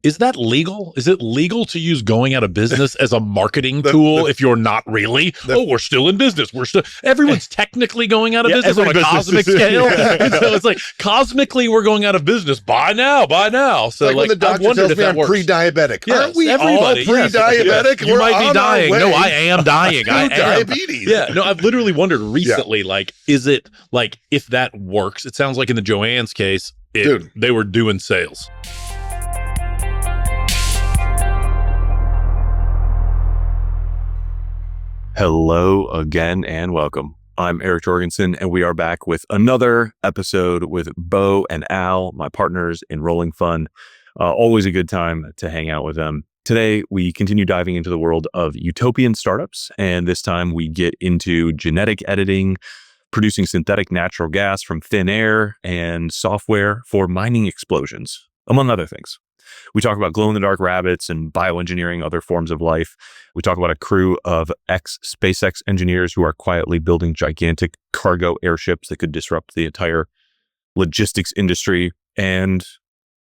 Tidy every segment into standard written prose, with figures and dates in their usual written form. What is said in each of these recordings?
is that legal? Is it legal to use going out of business as a marketing tool if you're not really? We're still in business. Everyone's technically going out of business on a cosmic scale. So it's like, cosmically, we're going out of business. Buy now. So like when the doctor tells me I'm pre-diabetic. Yes, aren't we all pre-diabetic? Yes. You might be dying. No, I am dying. I am. Diabetes. Yeah, no, I've literally wondered recently, like, is it, like, if that works? It sounds like in the Joanne's case, they were doing sales. Hello again and welcome. I'm Eric Jorgensen, and we are back with another episode with Bo and Al, my partners in Rolling Fun. Always a good time to hang out with them. Today, we continue diving into the world of utopian startups, and this time we get into genetic editing, producing synthetic natural gas from thin air, and software for mining explosions, among other things. We talk about glow-in-the-dark rabbits and bioengineering other forms of life. We talk about a crew of ex-SpaceX engineers who are quietly building gigantic cargo airships that could disrupt the entire logistics industry. And a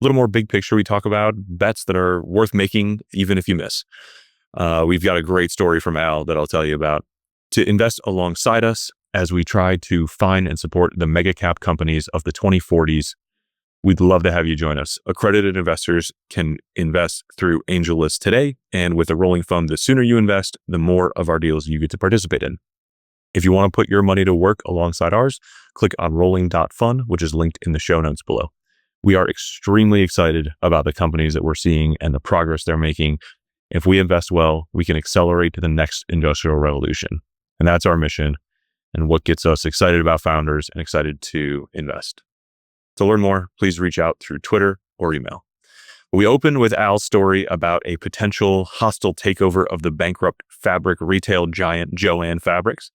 little more big picture, we talk about bets that are worth making even if you miss. We've got a great story from Al that I'll tell you about. To invest alongside us as we try to find and support the mega cap companies of the 2040s, we'd love to have you join us. Accredited investors can invest through AngelList today, and with a rolling fund, the sooner you invest, the more of our deals you get to participate in. If you want to put your money to work alongside ours, click on rolling.fund, which is linked in the show notes below. We are extremely excited about the companies that we're seeing and the progress they're making. If we invest well, we can accelerate to the next industrial revolution. And that's our mission and what gets us excited about founders and excited to invest. To learn more, please reach out through Twitter or email. We open with Al's story about a potential hostile takeover of the bankrupt fabric retail giant Joanne Fabrics.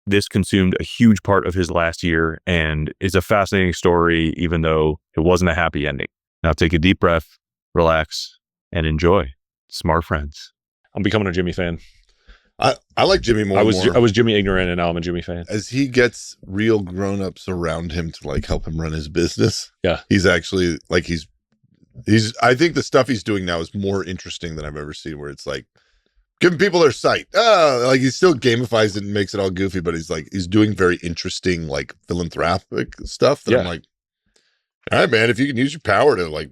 This consumed a huge part of his last year and is a fascinating story, even though it wasn't a happy ending. Now take a deep breath, relax, and enjoy. Smart friends. I'm becoming a Jimmy fan. I like Jimmy more. I was Jimmy ignorant, and now I'm a Jimmy fan. As he gets real grown-ups around him to like help him run his business. Yeah. He's actually like, he's I think the stuff he's doing now is more interesting than I've ever seen, where it's like giving people their sight. Like he still gamifies it and makes it all goofy, but he's doing very interesting, like philanthropic stuff that I'm like, all right, man, if you can use your power to like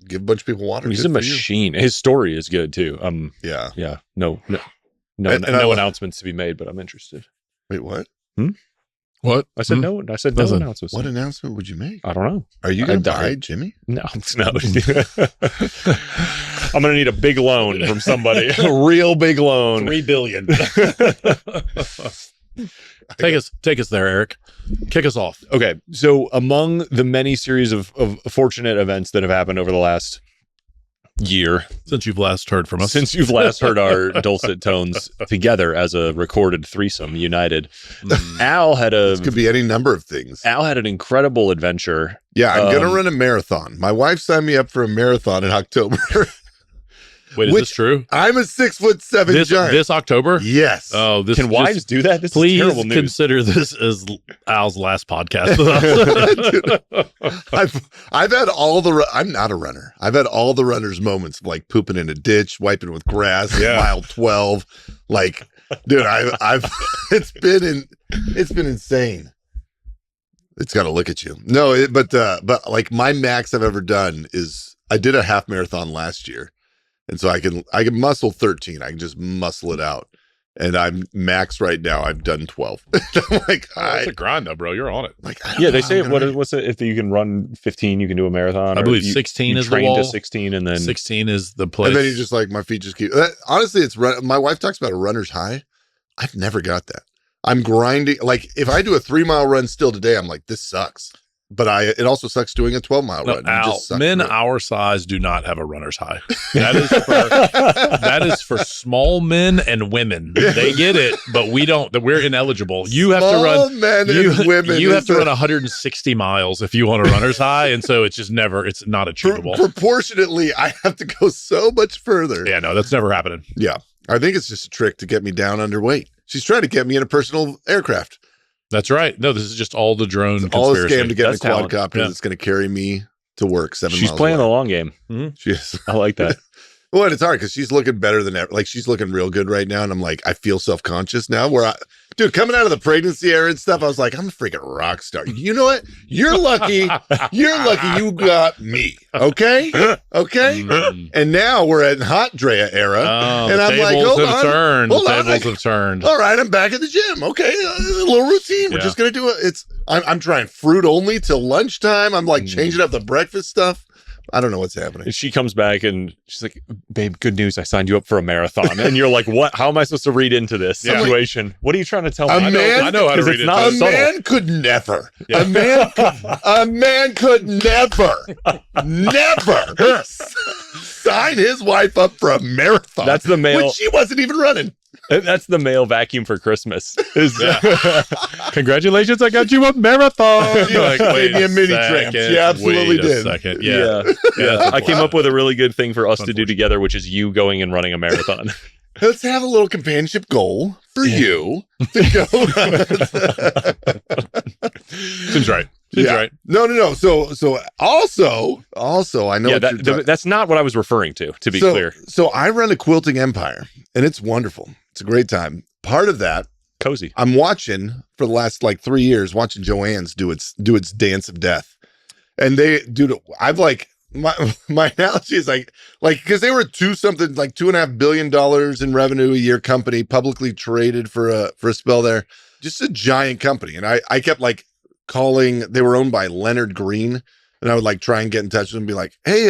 give a bunch of people water. He's a machine. His story is good too. Yeah. No announcements to be made, but I'm interested. Wait, what? What? I said no. I said no announcements. What announcement would you make? I don't know. Are you going to buy Jimmy? No. I'm going to need a big loan from somebody. A real big loan. $3 billion. Take us there, Eric. Kick us off. Okay. So among the many series of fortunate events that have happened over the last year, Since you've last heard from us. since you've last heard our dulcet tones together as a recorded threesome united, Al had This could be any number of things. Al had an incredible adventure. Yeah, I'm going to run a marathon. My wife signed me up for a marathon in October. Wait, is this true? I'm a 6'7" giant. This October? Yes. Oh, this Can wives do that? This please is terrible news. consider this as Al's last podcast. Dude, I've had all the. I'm not a runner. I've had all the runner's moments, of like pooping in a ditch, wiping with grass, mile 12. Like, dude, I've. It's been insane. It's got to look at you. No, but like my max I've ever done is I did a half marathon last year. And so I can muscle 13. I can just muscle it out. And I'm max right now. I've done 12. I'm like, That's a grind though, bro. You're on it. Like, They say what's it? If you can run 15, you can do a marathon. I believe 16 is the train wall. to 16, and then 16 is the place. And then you just like, my feet just keep. Honestly, it's my wife talks about a runner's high. I've never got that. I'm grinding. Like if I do a 3-mile run still today, I'm like, this sucks. But it also sucks doing a 12-mile run. Al, men our size do not have a runner's high. That is for small men and women. They get it, but we don't. We're ineligible. You have to run. Men and women. You have to run 160 miles if you want a runner's high, and so it's just never. It's not achievable. Proportionately, I have to go so much further. Yeah, no, that's never happening. Yeah, I think it's just a trick to get me down underweight. She's trying to get me in a personal aircraft. That's right. No, this is just all the drone conspiracy. All a scam to get in a That's talent. quadcopter that's going to carry me to work 7 She's miles playing away. the long game. She is. I like that. Well, and it's hard because she's looking better than ever. Like, she's looking real good right now. And I'm like, I feel self-conscious now dude, coming out of the pregnancy era and stuff, I was like, I'm a freaking rock star. You know what? You're lucky. You're lucky you got me. Okay? Okay? And now we're at hot Drea era. And I'm like, hold on. The tables have turned. All right, I'm back at the gym. Okay, a little routine. We're just going to do it. I'm trying fruit only till lunchtime. I'm like changing up the breakfast stuff. I don't know what's happening. She comes back and she's like, babe, good news. I signed you up for a marathon. And you're like, what? How am I supposed to read into this situation? Like, what are you trying to tell me? I know how to read it. A man could never. Yeah. A man could never sign his wife up for a marathon. That's the male. When she wasn't even running. That's the male vacuum for Christmas. Congratulations, I got you a marathon. She like, gave me a mini tramp. She absolutely did. Yeah. I came up with a really good thing for us to do together, which is you going and running a marathon. Let's have a little companionship goal for you to go. Seems right. Right. No. So also, I know. That's not what I was referring to be clear. So I run a quilting empire, and it's wonderful. It's a great time. Part of that, cozy. I'm watching for the last like 3 years, watching Joann's do its dance of death, and I've like my analogy is like because they were $2.5 billion in revenue a year company, publicly traded for a spell there, just a giant company, and I kept like calling. They were owned by Leonard Green, and I would like try and get in touch with him and be like, hey,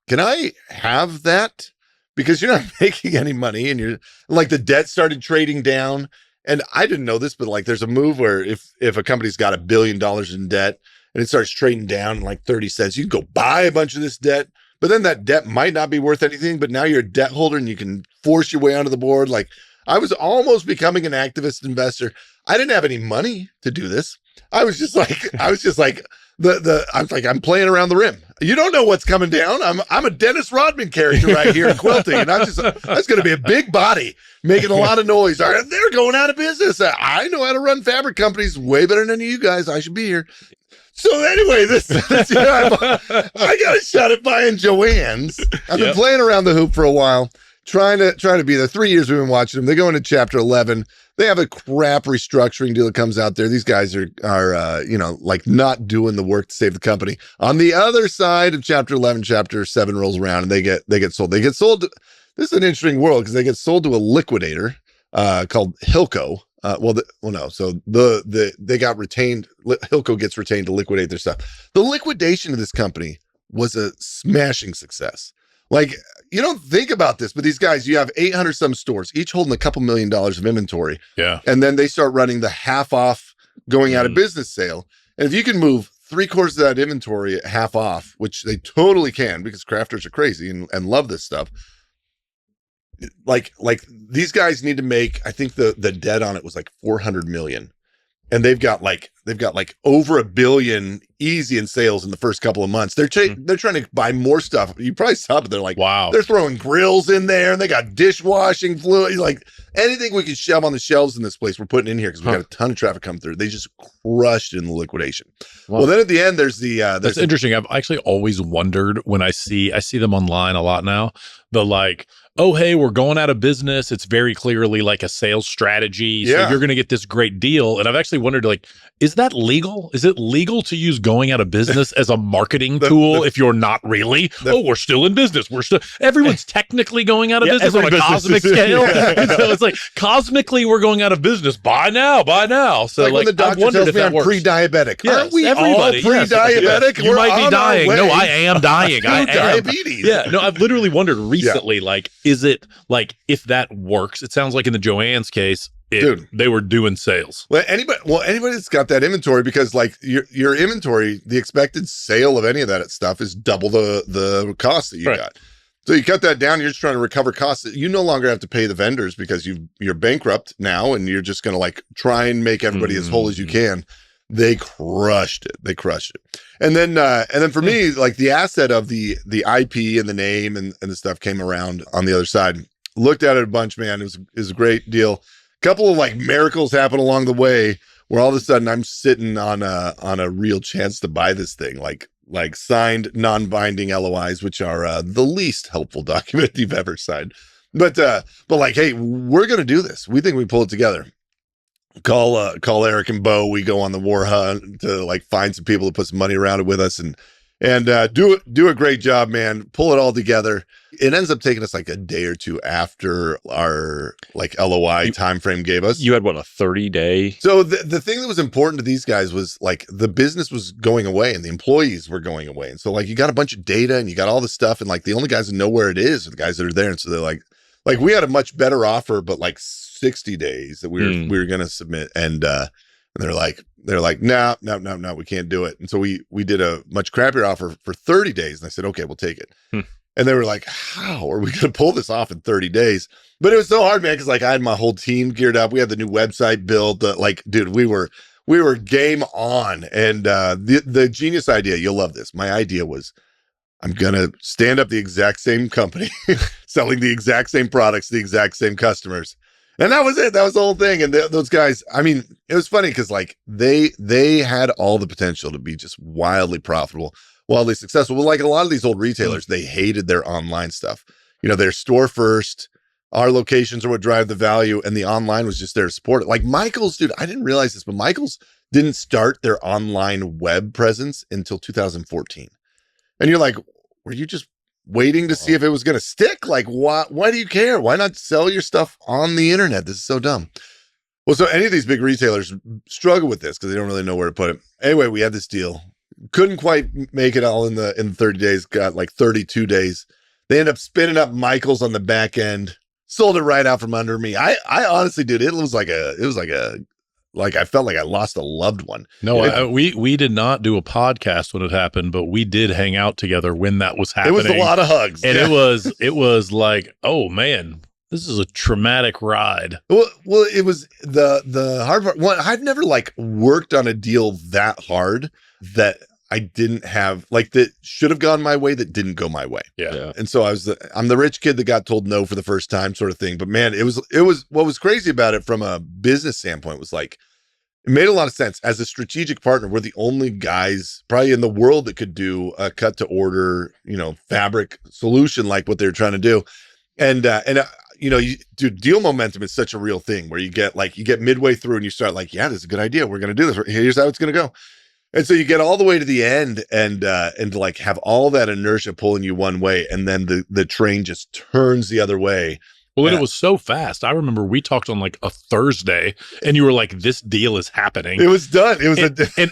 can I have that? Because you're not making any money, and you're like, the debt started trading down. And I didn't know this, but like there's a move where if a company's got $1 billion in debt and it starts trading down in like 30 cents, you can go buy a bunch of this debt, but then that debt might not be worth anything, but now you're a debt holder and you can force your way onto the board. Like, I was almost becoming an activist investor. I didn't have any money to do this. I was just like, I'm playing around the rim. You don't know what's coming down. I'm a Dennis Rodman character right here in quilting, and that's going to be a big body making a lot of noise. All right, they're going out of business. I know how to run fabric companies way better than you guys. I should be here. So anyway, I got a shot at buying Joann's. I've been playing around the hoop for a while, trying to be there. 3 years we've been watching them. They go into chapter 11. They have a crap restructuring deal that comes out there. These guys are like not doing the work to save the company. On the other side of chapter 11, chapter 7 rolls around and they get sold. They get sold. This is an interesting world because they get sold to a liquidator called Hilco. They got retained. Hilco gets retained to liquidate their stuff. The liquidation of this company was a smashing success. Like, you don't think about this, but these guys, you have 800 some stores, each holding a couple $1 million of inventory. Yeah. And then they start running the half off going out of business sale. And if you can move 3/4 of that inventory at half off, which they totally can because crafters are crazy and love this stuff. Like these guys need to make, I think the debt on it was like 400 million. And they've got like over $1 billion easy in sales in the first couple of months. They're trying to buy more stuff. You probably saw it. They're like, wow, they're throwing grills in there and they got dishwashing fluid. Like anything we can shove on the shelves in this place, we're putting in here because we got a ton of traffic coming through. They just crushed it in the liquidation. Wow. Well, then at the end, there's that's interesting. I've actually always wondered when I see them online a lot now. The like, oh, hey, we're going out of business. It's very clearly like a sales strategy. So you're going to get this great deal. And I've actually wondered, like, is that legal? Is it legal to use going out of business as a marketing tool if you're not really? We're still in business. Everyone's technically going out of business on a cosmic scale. So it's like, cosmically, we're going out of business. Buy now. So like when the doctor tells me I'm pre-diabetic. Yes, aren't we all pre-diabetic? Yes. You might be dying. No, I am dying. I am. Diabetes. Yeah, no, I've literally wondered recently, like, is it like, if that works, it sounds like in the Joann's case, they were doing sales. Well, anybody that's got that inventory, because like your inventory, the expected sale of any of that stuff is double the cost that you got. So you cut that down, you're just trying to recover costs. You no longer have to pay the vendors because you're bankrupt now, and you're just going to like try and make everybody as whole as you can. They crushed it. And then for me, like the asset of the IP and the name and the stuff came around on the other side. Looked at it a bunch, man. It was a great deal. Couple of like miracles happen along the way where all of a sudden I'm sitting on a real chance to buy this thing. Like like signed non-binding LOIs, which are the least helpful document you've ever signed. But like, hey, we're gonna do this. We think we pull it together. Call Eric and Bo. We go on the war hunt to like find some people to put some money around it with us and do a great job, man. Pull it all together. It ends up taking us like a day or two after our like LOI time frame gave us. You had what, a 30-day? So the thing that was important to these guys was like the business was going away and the employees were going away. And so like you got a bunch of data and you got all this stuff and like the only guys that know where it is are the guys that are there. And so they're like we had a much better offer, but like 60 days that we were going to submit. And they're like, no, we can't do it. And so we did a much crappier offer for 30 days. And I said, okay, we'll take it. And they were like, how are we going to pull this off in 30 days? But it was so hard, man. Cause like I had my whole team geared up. We had the new website built. Like, dude, we were game on. And the genius idea, you'll love this. My idea was, I'm going to stand up the exact same company, selling the exact same products, to the exact same customers. And that was it. That was the whole thing. And those guys, I mean, it was funny because like they had all the potential to be just wildly profitable, wildly successful. Well, like a lot of these old retailers, they hated their online stuff. You know, their store first, our locations are what drive the value. And the online was just there to support it. Like Michael's, dude, I didn't realize this, but Michael's didn't start their online web presence until 2014. And you're like, were you just waiting to see if it was going to stick? Like, why do you care? Why not sell your stuff on the internet? This is so dumb. Well, so any of these big retailers struggle with this because they don't really know where to put it. Anyway, we had this deal. Couldn't quite make it all in the 30 days, got like 32 days. They end up spinning up Michael's on the back end, sold it right out from under me. I honestly, dude, it was like I felt like I lost a loved one. No, we did not do a podcast when it happened, but we did hang out together when that was happening. It was a lot of hugs. And it was like, oh man, this is a traumatic ride. Well, it was the hard part. One, I've never like worked on a deal that hard that I didn't have, like, that should have gone my way that didn't go my way. Yeah. And so I'm the rich kid that got told no for the first time sort of thing. But man, it was what was crazy about it from a business standpoint was like, it made a lot of sense. As a strategic partner, we're the only guys probably in the world that could do a cut to order, fabric solution like what they're trying to do. And dude, deal momentum is such a real thing where you get midway through and you start like, yeah, this is a good idea. We're going to do this. Here's how it's going to go. And so you get all the way to the end and like have all that inertia pulling you one way. And then the train just turns the other way. Well, and it was so fast. I remember we talked on like a Thursday and you were like, this deal is happening. It was done. It was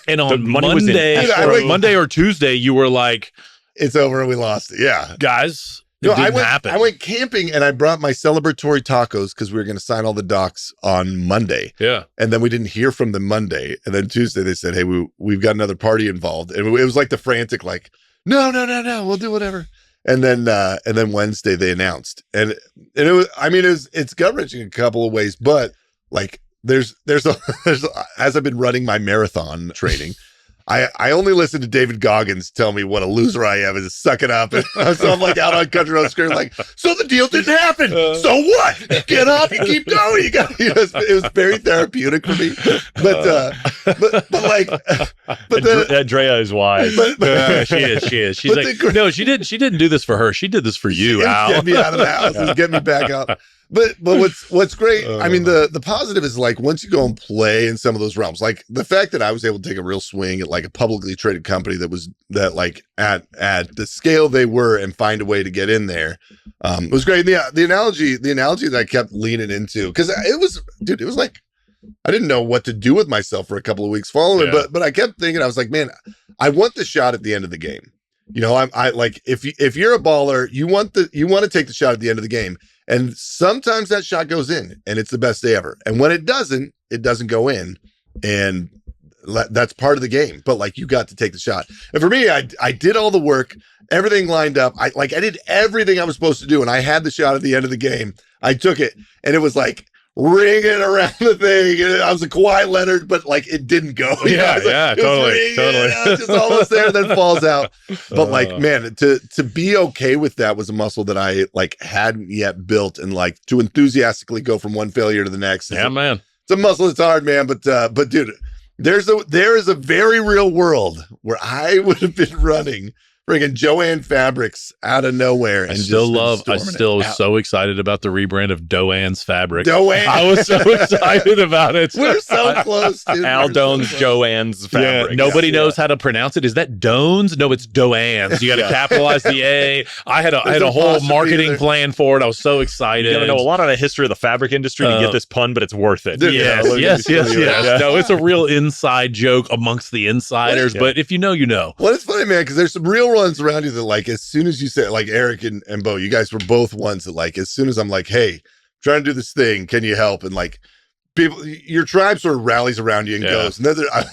and on Monday or Tuesday, you were like, it's over and we lost it. Yeah. Guys, it didn't happen. I went camping and I brought my celebratory tacos because we were going to sign all the docs on Monday. Yeah. And then we didn't hear from them Monday. And then Tuesday they said, hey, we've got another party involved. And it was like the frantic, like, no, we'll do whatever. And then Wednesday they announced. And it was, I mean, it's gut-wrenching in a couple of ways, but like there's as I've been running my marathon training, I only listen to David Goggins tell me what a loser I am and to suck it up. And so I'm like out on country road screaming like, so the deal didn't happen. So what? Get up and keep going. It was very therapeutic for me. But Drea is wise. She is. She's like, no, she didn't do this for her. She did this for you, Al. Get me out of the house and get me back out. But what's great, I mean, the positive is like once you go and play in some of those realms, like the fact that I was able to take a real swing at like a publicly traded company that like at the scale they were and find a way to get in there was great. The analogy that I kept leaning into, because it was like I didn't know what to do with myself for a couple of weeks following, but I kept thinking, I was like, man, I want the shot at the end of the game. I like if you're a baller, you want to take the shot at the end of the game. And sometimes that shot goes in and it's the best day ever. And when it doesn't go in. And that's part of the game. But like, you got to take the shot. And for me, I did all the work, everything lined up. I did everything I was supposed to do. And I had the shot at the end of the game. I took it and it was like ringing around the thing. And I was a Kawhi Leonard, but like it didn't go. Totally. Just almost there, then falls out. But like, man, to be okay with that was a muscle that I like hadn't yet built, and like to enthusiastically go from one failure to the next. Yeah, man. It's a muscle that's hard, man. But dude, there is a very real world where I would have been running friggin' Joanne Fabrics out of nowhere. And I still was so excited about the rebrand of Doan's Fabrics. Doan. I was so excited about it. We're so close, dude. Al Doan's Joanne's Fabrics. Yeah, nobody knows how to pronounce it. Is that Doan's? No, it's Doan's. You got to capitalize the A. I had a whole marketing plan for it. I was so excited. You got to know a lot of the history of the fabric industry to get this pun, but it's worth it. Yes. No, it's a real inside joke amongst the insiders, but if you know, you know. Well, it's funny, man, because there's some real ones around you that, like, as soon as you say, like, Eric and Bo, you guys were both ones that, like, as soon as I'm like, hey, I'm trying to do this thing, can you help? And like, people, your tribe sort of rallies around you and goes. And then I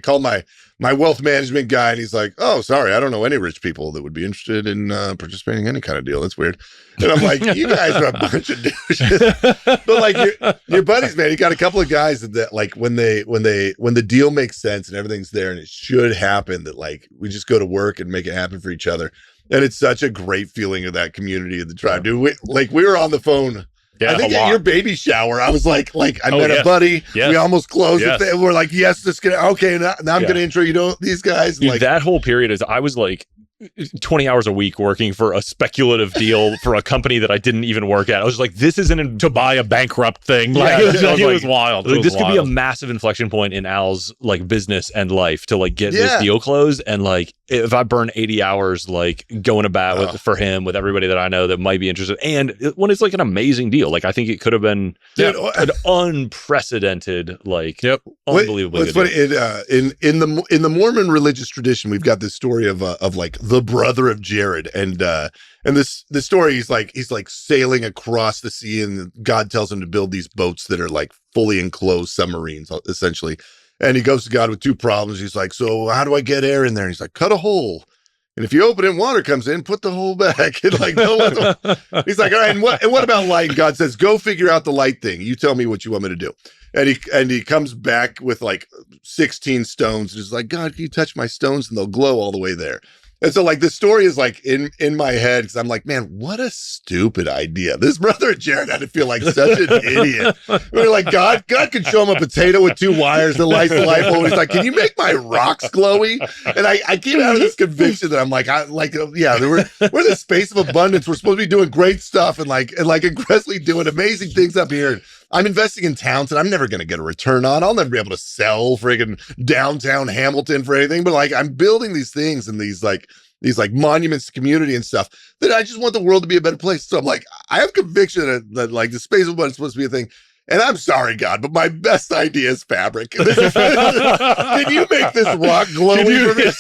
called my wealth management guy, and he's like, oh, sorry, I don't know any rich people that would be interested in participating in any kind of deal. That's weird. And I'm like, you guys are a bunch of douches. But like your buddies, man, you got a couple of guys that like when the deal makes sense and everything's there and it should happen, that like we just go to work and make it happen for each other. And it's such a great feeling of that community of the tribe, dude. We were on the phone. Yeah, I think at your baby shower, I was like I met a buddy. Yes. We almost closed it. We're like, yes, this gonna okay. Now I'm gonna intro you to these guys. Dude, like that whole period is I was like 20 hours a week working for a speculative deal for a company that I didn't even work at. I was like, this isn't to buy a bankrupt thing. Like, it was wild. This could be a massive inflection point in Al's like business and life to like get this deal closed. And like, if I burn 80 hours, like going to bat for him with everybody that I know that might be interested. And when it's like an amazing deal, like I think it could have been an unprecedented, like unbelievably good deal. In the Mormon religious tradition, we've got this story of like the brother of Jared, and this story, he's like sailing across the sea, and God tells him to build these boats that are like fully enclosed submarines, essentially. And he goes to God with two problems. He's like, so how do I get air in there? And he's like, cut a hole. And if you open it and water comes in, put the hole back. And like, he's like, all right, and what about light? And God says, go figure out the light thing. You tell me what you want me to do. And he comes back with like 16 stones. And he's like, God, can you touch my stones? And they'll glow all the way there. And so like the story is like in my head, because I'm like, man, what a stupid idea. This brother of Jared had to feel like such an idiot. We're like, God could show him a potato with two wires that lights the light bulb. He's like, can you make my rocks glowy? And I came out of this conviction that I'm like, we're in the space of abundance. We're supposed to be doing great stuff and like aggressively doing amazing things up here. I'm investing in towns that I'm never going to get a return on. I'll never be able to sell friggin' downtown Hamilton for anything. But like, I'm building these things and these monuments to community and stuff that I just want the world to be a better place. So I'm like, I have conviction that like the space of abundance is supposed to be a thing. And I'm sorry, God, but my best idea is fabric. Can you make this rock glowy for me?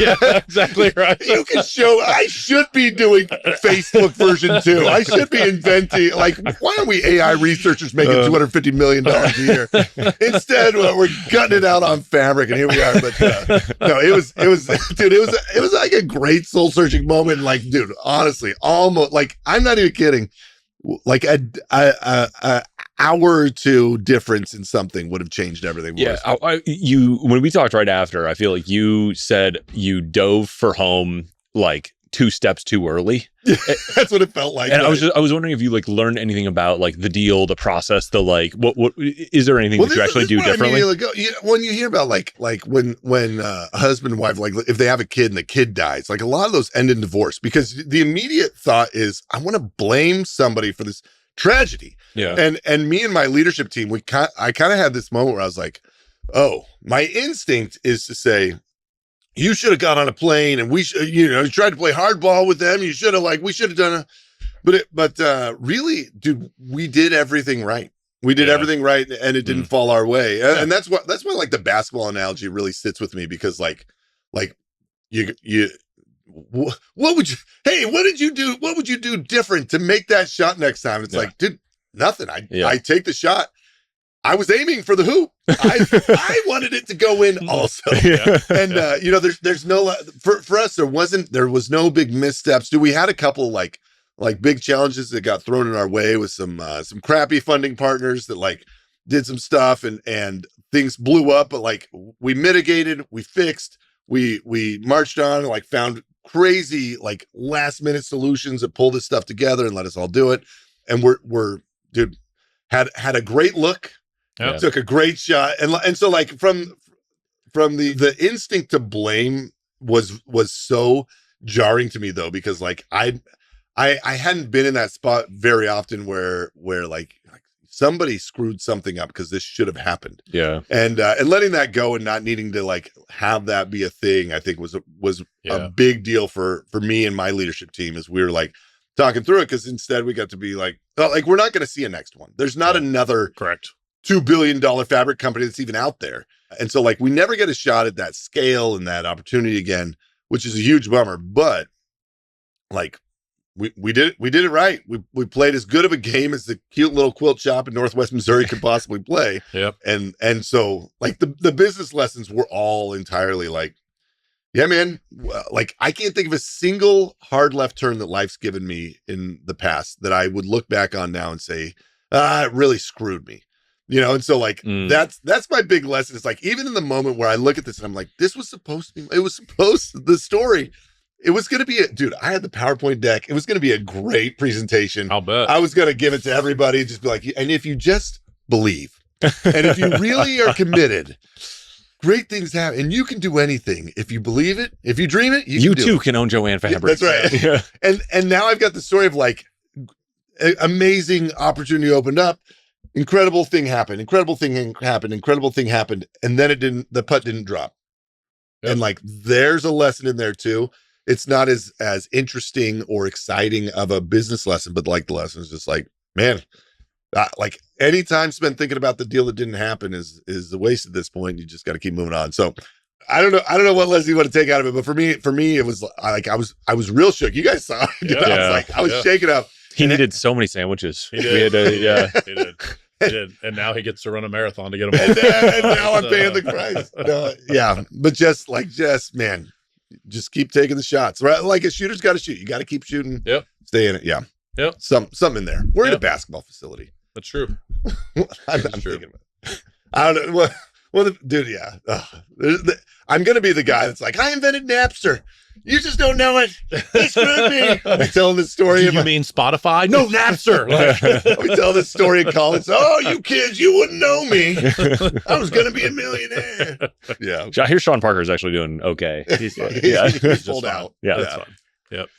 Yeah, exactly right. You can show, I should be doing Facebook version 2. I should be inventing, like, why aren't we AI researchers making $250 million a year? Instead, we're gutting it out on fabric, and here we are. But no, it was like a great soul searching moment. Like, dude, honestly, almost like, I'm not even kidding. Like a hour or two difference in something would have changed everything. Yeah, when we talked right after, I feel like you said you dove for home like 2 steps too early. That's what it felt like. And right? I was wondering if you like learned anything about like the deal, the process, the like what is there anything that you actually do differently? When you hear about like when a husband and wife, like if they have a kid and the kid dies, like a lot of those end in divorce because the immediate thought is I want to blame somebody for this tragedy. Yeah. And me and my leadership team, I kind of had this moment where I was like, oh, my instinct is to say, you should have got on a plane and we should, you tried to play hardball with them. You should have we should have done but really, dude, we did everything right. We did everything right and it didn't fall our way. And that's why like the basketball analogy really sits with me because like you what did you do? What would you do different to make that shot next time? It's like, dude, nothing. I take the shot. I was aiming for the hoop. I wanted it to go in also. Yeah. And there's no for us there was no big missteps. Dude, we had a couple like big challenges that got thrown in our way with some crappy funding partners that like did some stuff and things blew up, but like we mitigated, we fixed, we marched on and like found crazy like last minute solutions that pull this stuff together and let us all do it. And we're dude had a great look. Yep. Took a great shot. And so like from the instinct to blame was so jarring to me though, because like I hadn't been in that spot very often where like somebody screwed something up because this should have happened. Yeah. And letting that go and not needing to like have that be a thing, I think was a big deal for me and my leadership team, as we were like talking through it, because instead we got to be like, oh, like we're not going to see a next one. There's not another Correct. $2 billion fabric company that's even out there. And so like we never get a shot at that scale and that opportunity again, which is a huge bummer. But like we did it right. We played as good of a game as the cute little quilt shop in Northwest Missouri could possibly play. Yep. And so like the business lessons were all entirely like, yeah, man, like I can't think of a single hard left turn that life's given me in the past that I would look back on now and say, it really screwed me. You know, and so like that's my big lesson. It's like, even in the moment where I look at this and I'm like, this was supposed to be, the story, it was going to be dude, I had the PowerPoint deck. It was going to be a great presentation. I'll bet. I was going to give it to everybody, just be like, and if you just believe, and if you really are committed, great things happen, and you can do anything. If you believe it, if you dream it, you too can own Joanne Fabrics. That's right. Yeah. And now I've got the story of like, amazing opportunity opened up. Incredible thing happened. And then the putt didn't drop. Yep. And like, there's a lesson in there too. It's not as interesting or exciting of a business lesson, but like the lesson is just like, man, like any time spent thinking about the deal that didn't happen is a waste at this point. You just got to keep moving on. So I don't know what lesson you want to take out of it, but for me, it was like, I was real shook. You guys saw it. Yeah. I was shaking up. He needed so many sandwiches. He did. He did. And now he gets to run a marathon to get them. And now I'm paying the price. No, yeah. But just man, just keep taking the shots, right? Like a shooter's got to shoot. You got to keep shooting. Yep. Stay in it. Yeah. Yep. Something in there. We're in a basketball facility. That's true. I'm thinking about it. I don't know. Well, dude, yeah. I'm going to be the guy that's like, I invented Napster. You just don't know it. They screwed me. I'm telling this story. You mean Spotify? No, Napster. We tell this story in college. Oh, you kids, you wouldn't know me. I was going to be a millionaire. Yeah. I hear Sean Parker is actually doing okay. He's pulled out. Yeah, that's fine. Yep.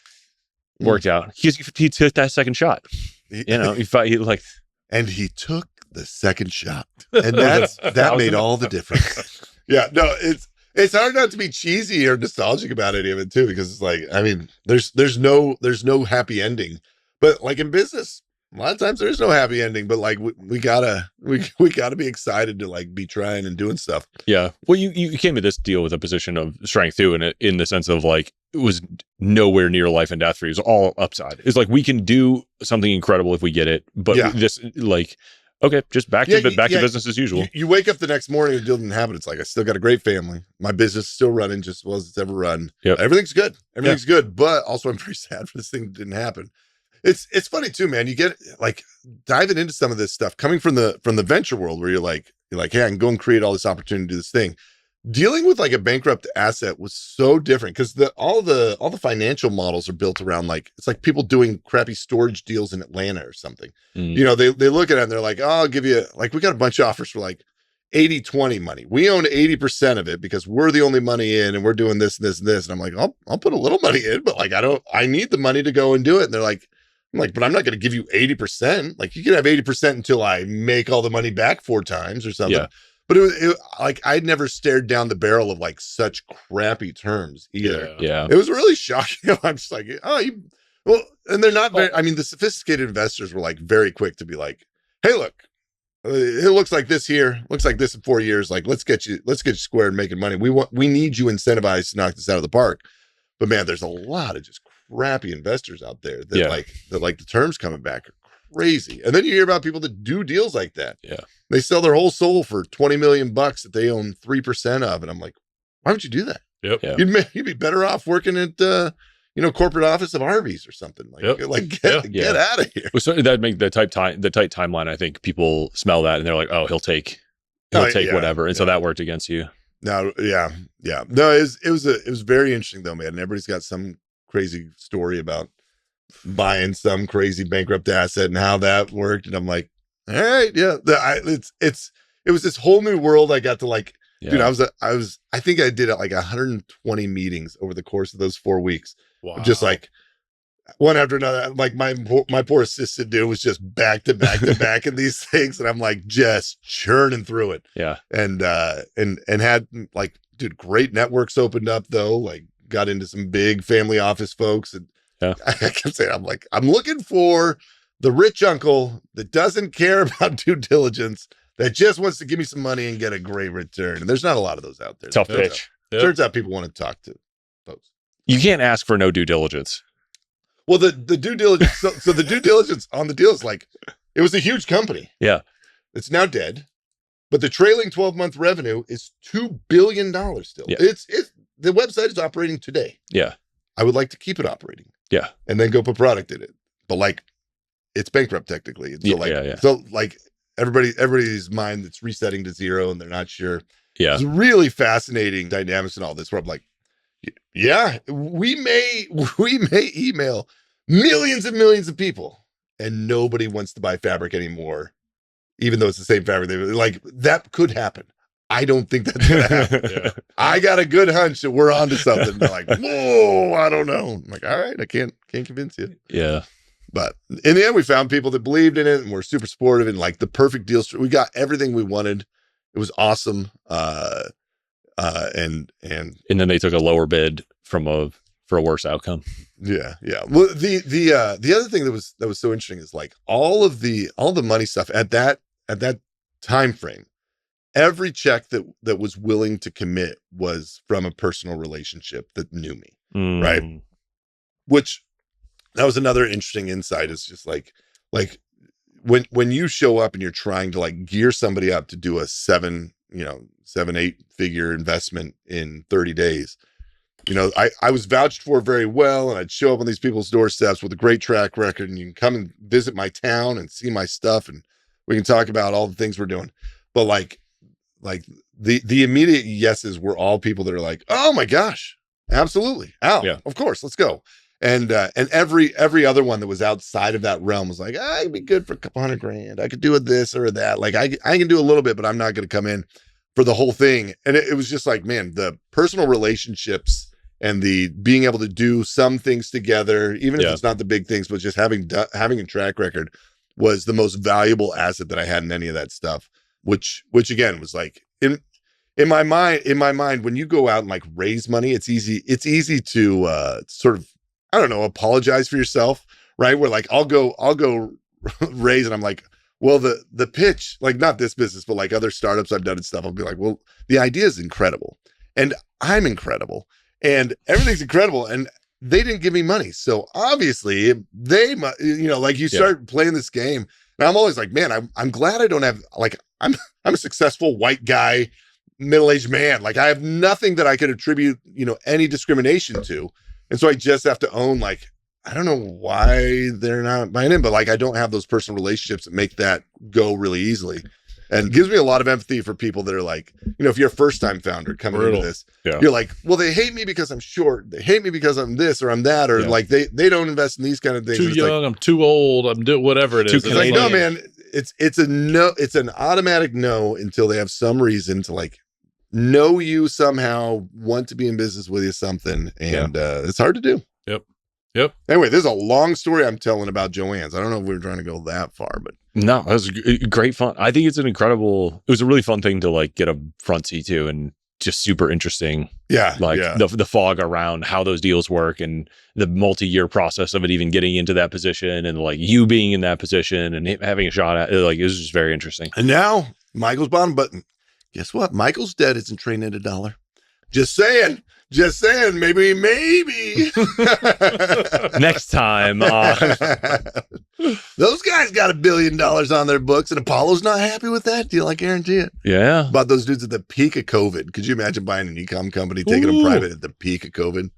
Worked out. He took that second shot. He and he took the second shot, and that made all the difference. Yeah, no, it's hard not to be cheesy or nostalgic about any of it too, because it's like, I mean, there's no happy ending, but like in business, a lot of times there's no happy ending, but like we gotta be excited to like be trying and doing stuff. Yeah. Well, you came to this deal with a position of strength too, in the sense of like, it was nowhere near life and death for you. It was all upside. It's like, we can do something incredible if we get it, but this like, okay, just back to business as usual. You wake up the next morning and the deal didn't happen. It's like, I still got a great family. My business is still running just as well as it's ever run. Yep. Everything's good. Everything's good. But also, I'm very sad for this thing that didn't happen. It's funny too, man. You get like diving into some of this stuff coming from the venture world, where you're like, hey, I can go and create all this opportunity to do this thing. Dealing with like a bankrupt asset was so different, because all the financial models are built around like, it's like people doing crappy storage deals in Atlanta or something. You know, they look at it and they're like, oh, I'll give you, like, we got a bunch of offers for like 80-20 money. We own 80% of it because we're the only money in, and we're doing this and this and this. And I'm like, I'll put a little money in, but like, I need the money to go and do it. And they're like, I'm like, but I'm not going to give you 80%. Like, you can have 80% until I make all the money back 4 times or something. Yeah. But it like, I'd never stared down the barrel of like such crappy terms either. Yeah. It was really shocking. I'm just like, well, and they're not very, I mean, the sophisticated investors were like very quick to be like, hey, look, it looks like this here, looks like this in 4 years. Like, let's get you squared and making money. We need you incentivized to knock this out of the park. But man, there's a lot of just crappy investors out there that like the terms coming back are crazy. And then you hear about people that do deals like that. Yeah. They sell their whole soul for $20 million that they own 3% of. And I'm like, why would you do that? Yep. Yeah. You'd be better off working at, corporate office of Arby's or something. Like, get out of here. Well, so that make the tight timeline. I think people smell that and they're like, oh, he'll take whatever. And so that worked against you. No. Yeah. No, it was very interesting though, man. And everybody's got some crazy story about buying some crazy bankrupt asset and how that worked. And I'm like, all right, yeah. it was this whole new world. I got to like, Yeah. dude, I think I did like 120 meetings over the course of those 4 weeks. Wow. Just like one after another. Like my poor assistant dude was just back to back to back in these things. And I'm like just churning through it. Yeah. And had like, dude, great networks opened up though. Like got into some big family office folks. And yeah. I kept saying, I'm like, I'm looking for the rich uncle that doesn't care about due diligence, that just wants to give me some money and get a great return. And there's not a lot of those out there. Tough pitch. Turns out people want to talk to folks. You can't ask for no due diligence. Well, the due diligence, so the due diligence on the deal is like, it was a huge company. Yeah. It's now dead, but the trailing 12-month revenue is $2 billion still. Yeah. It's the website is operating today. Yeah. I would like to keep it operating. Yeah. And then go put product in it. But like, it's bankrupt technically. And so so like everybody's mind that's resetting to zero and they're not sure. Yeah. It's really fascinating dynamics and all this where I'm like, yeah, we may email millions and millions of people and nobody wants to buy fabric anymore, even though it's the same fabric. Like that could happen. I don't think that's gonna happen. Yeah. I got a good hunch that we're onto something. They're like, whoa, I don't know. I'm like, all right, I can't convince you. Yeah. But in the end, we found people that believed in it and were super supportive and like the perfect deal. We got everything we wanted. It was awesome. And then they took a lower bid for a worse outcome. Yeah. Well, the other thing that was so interesting is like all the money stuff at that time frame. Every check that was willing to commit was from a personal relationship that knew me, right? Which that was another interesting insight. Is just like when you show up and you're trying to like gear somebody up to do a 7-8 figure investment in 30 days. I was vouched for very well, and I'd show up on these people's doorsteps with a great track record, and you can come and visit my town and see my stuff, and we can talk about all the things we're doing. But like the immediate yeses were all people that are like, oh my gosh, absolutely. Yeah. Of course, let's go. And every other one that was outside of that realm was like, I'd be good for a couple $100,000. I could do this or that. Like I can do a little bit, but I'm not going to come in for the whole thing. And it was just like, man, the personal relationships and the being able to do some things together, even if it's not the big things, but just having a track record was the most valuable asset that I had in any of that stuff. Which again was like in my mind, when you go out and like raise money, it's easy to sort of, I don't know, apologize for yourself, right? Where like I'll go raise and I'm like, well, the pitch, like not this business, but like other startups I've done and stuff, I'll be like, well, the idea is incredible and I'm incredible and everything's incredible and they didn't give me money. So obviously they, like you start playing this game and I'm always like, man, I'm glad I don't have like, I'm a successful white guy, middle-aged man. Like I have nothing that I could attribute, any discrimination to. And so I just have to own, like, I don't know why they're not buying in, but like, I don't have those personal relationships that make that go really easily. And it gives me a lot of empathy for people that are like, if you're a first-time founder coming into this, you're like, well, they hate me because I'm short. They hate me because I'm this or I'm that, or like they don't invest in these kind of things. Too young, I'm too old, I'm doing whatever it is. It's like, no, man, it's a no, it's an automatic no until they have some reason to like know you somehow, want to be in business with you, something, and it's hard to do. Yep. Anyway, there's a long story I'm telling about Joann's. I don't know if we were trying to go that far, but no, that was great fun. I think it was a really fun thing to like get a front seat to, and just super interesting. Yeah. Like the fog around how those deals work and the multi-year process of it, even getting into that position and like you being in that position and having a shot at it. Like, it was just very interesting. And now Michael's bottom button. Guess what? Michael's dead isn't trading at $1. Just saying, maybe. Next time. Those guys got $1 billion on their books and Apollo's not happy with that deal. I guarantee it. Yeah. Bought those dudes at the peak of COVID. Could you imagine buying an e-com company, taking them private at the peak of COVID?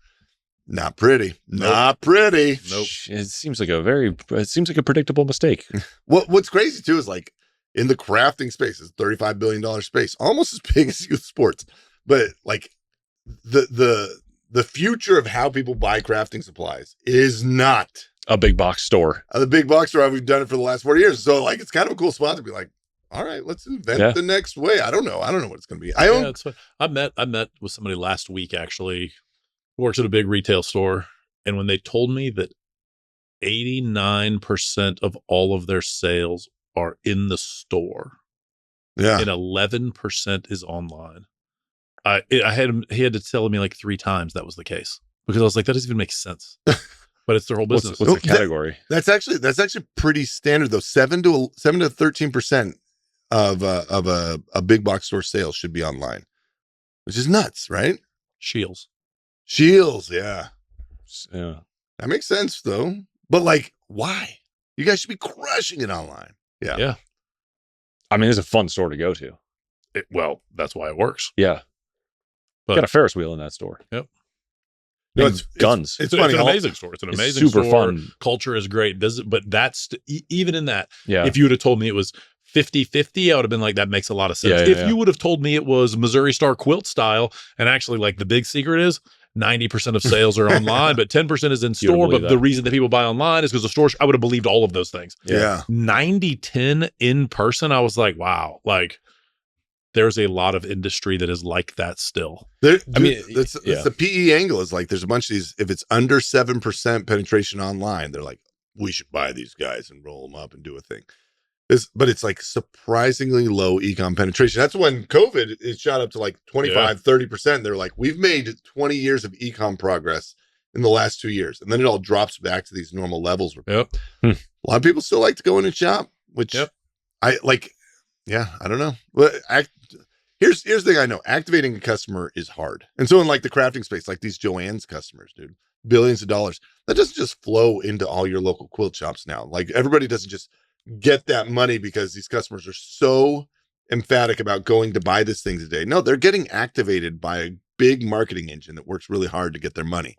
Not pretty. Nope. Not pretty. Nope. It seems like a predictable mistake. What's crazy too is like in the crafting space, it's a $35 billion space, almost as big as youth sports. But like the future of how people buy crafting supplies is not a big box store. The big box store. We've done it for the last 40 years. So like, it's kind of a cool spot to be like, all right, let's invent the next way. I don't know what it's going to be. I met with somebody last week, actually, who works at a big retail store. And when they told me that 89% of all of their sales are in the store, and 11% is online. He had to tell me like 3 times that was the case, because I was like, that doesn't even make sense. But it's their whole business. What's the category? That's actually pretty standard though. 7 to 13% of a big box store sales should be online, which is nuts, right? Shields, yeah. Yeah. That makes sense though. But like, why? You guys should be crushing it online. Yeah. I mean, it's a fun store to go to. Well, that's why it works. Yeah. But got a Ferris wheel in that store. Yep. No, it's guns. It's funny. It's an amazing store. It's an amazing super store. Fun. Culture is great. But that's even in that. Yeah. If you would have told me it was 50-50, I would have been like, that makes a lot of sense. If you would have told me it was Missouri Star quilt style, and actually like the big secret is 90% of sales are online, but 10% is in store. But the reason that people buy online is because the stores, I would have believed all of those things. Yeah. 90-10 in person. I was like, wow, like there's a lot of industry that is like that still. It's the PE angle is like, there's a bunch of these, if it's under 7% penetration online, they're like, we should buy these guys and roll them up and do a thing. But it's like surprisingly low e-com penetration. That's when COVID, it shot up to like 25-30%. They're like, we've made 20 years of e-com progress in the last 2 years. And then it all drops back to these normal levels. Yep. A lot of people still like to go in and shop, which I like. Yeah, I don't know. But here's the thing I know. Activating a customer is hard. And so in like the crafting space, like these Joann's customers, dude, billions of dollars, that doesn't just flow into all your local quilt shops now. Like everybody doesn't just get that money because these customers are so emphatic about going to buy this thing today. No, they're getting activated by a big marketing engine that works really hard to get their money.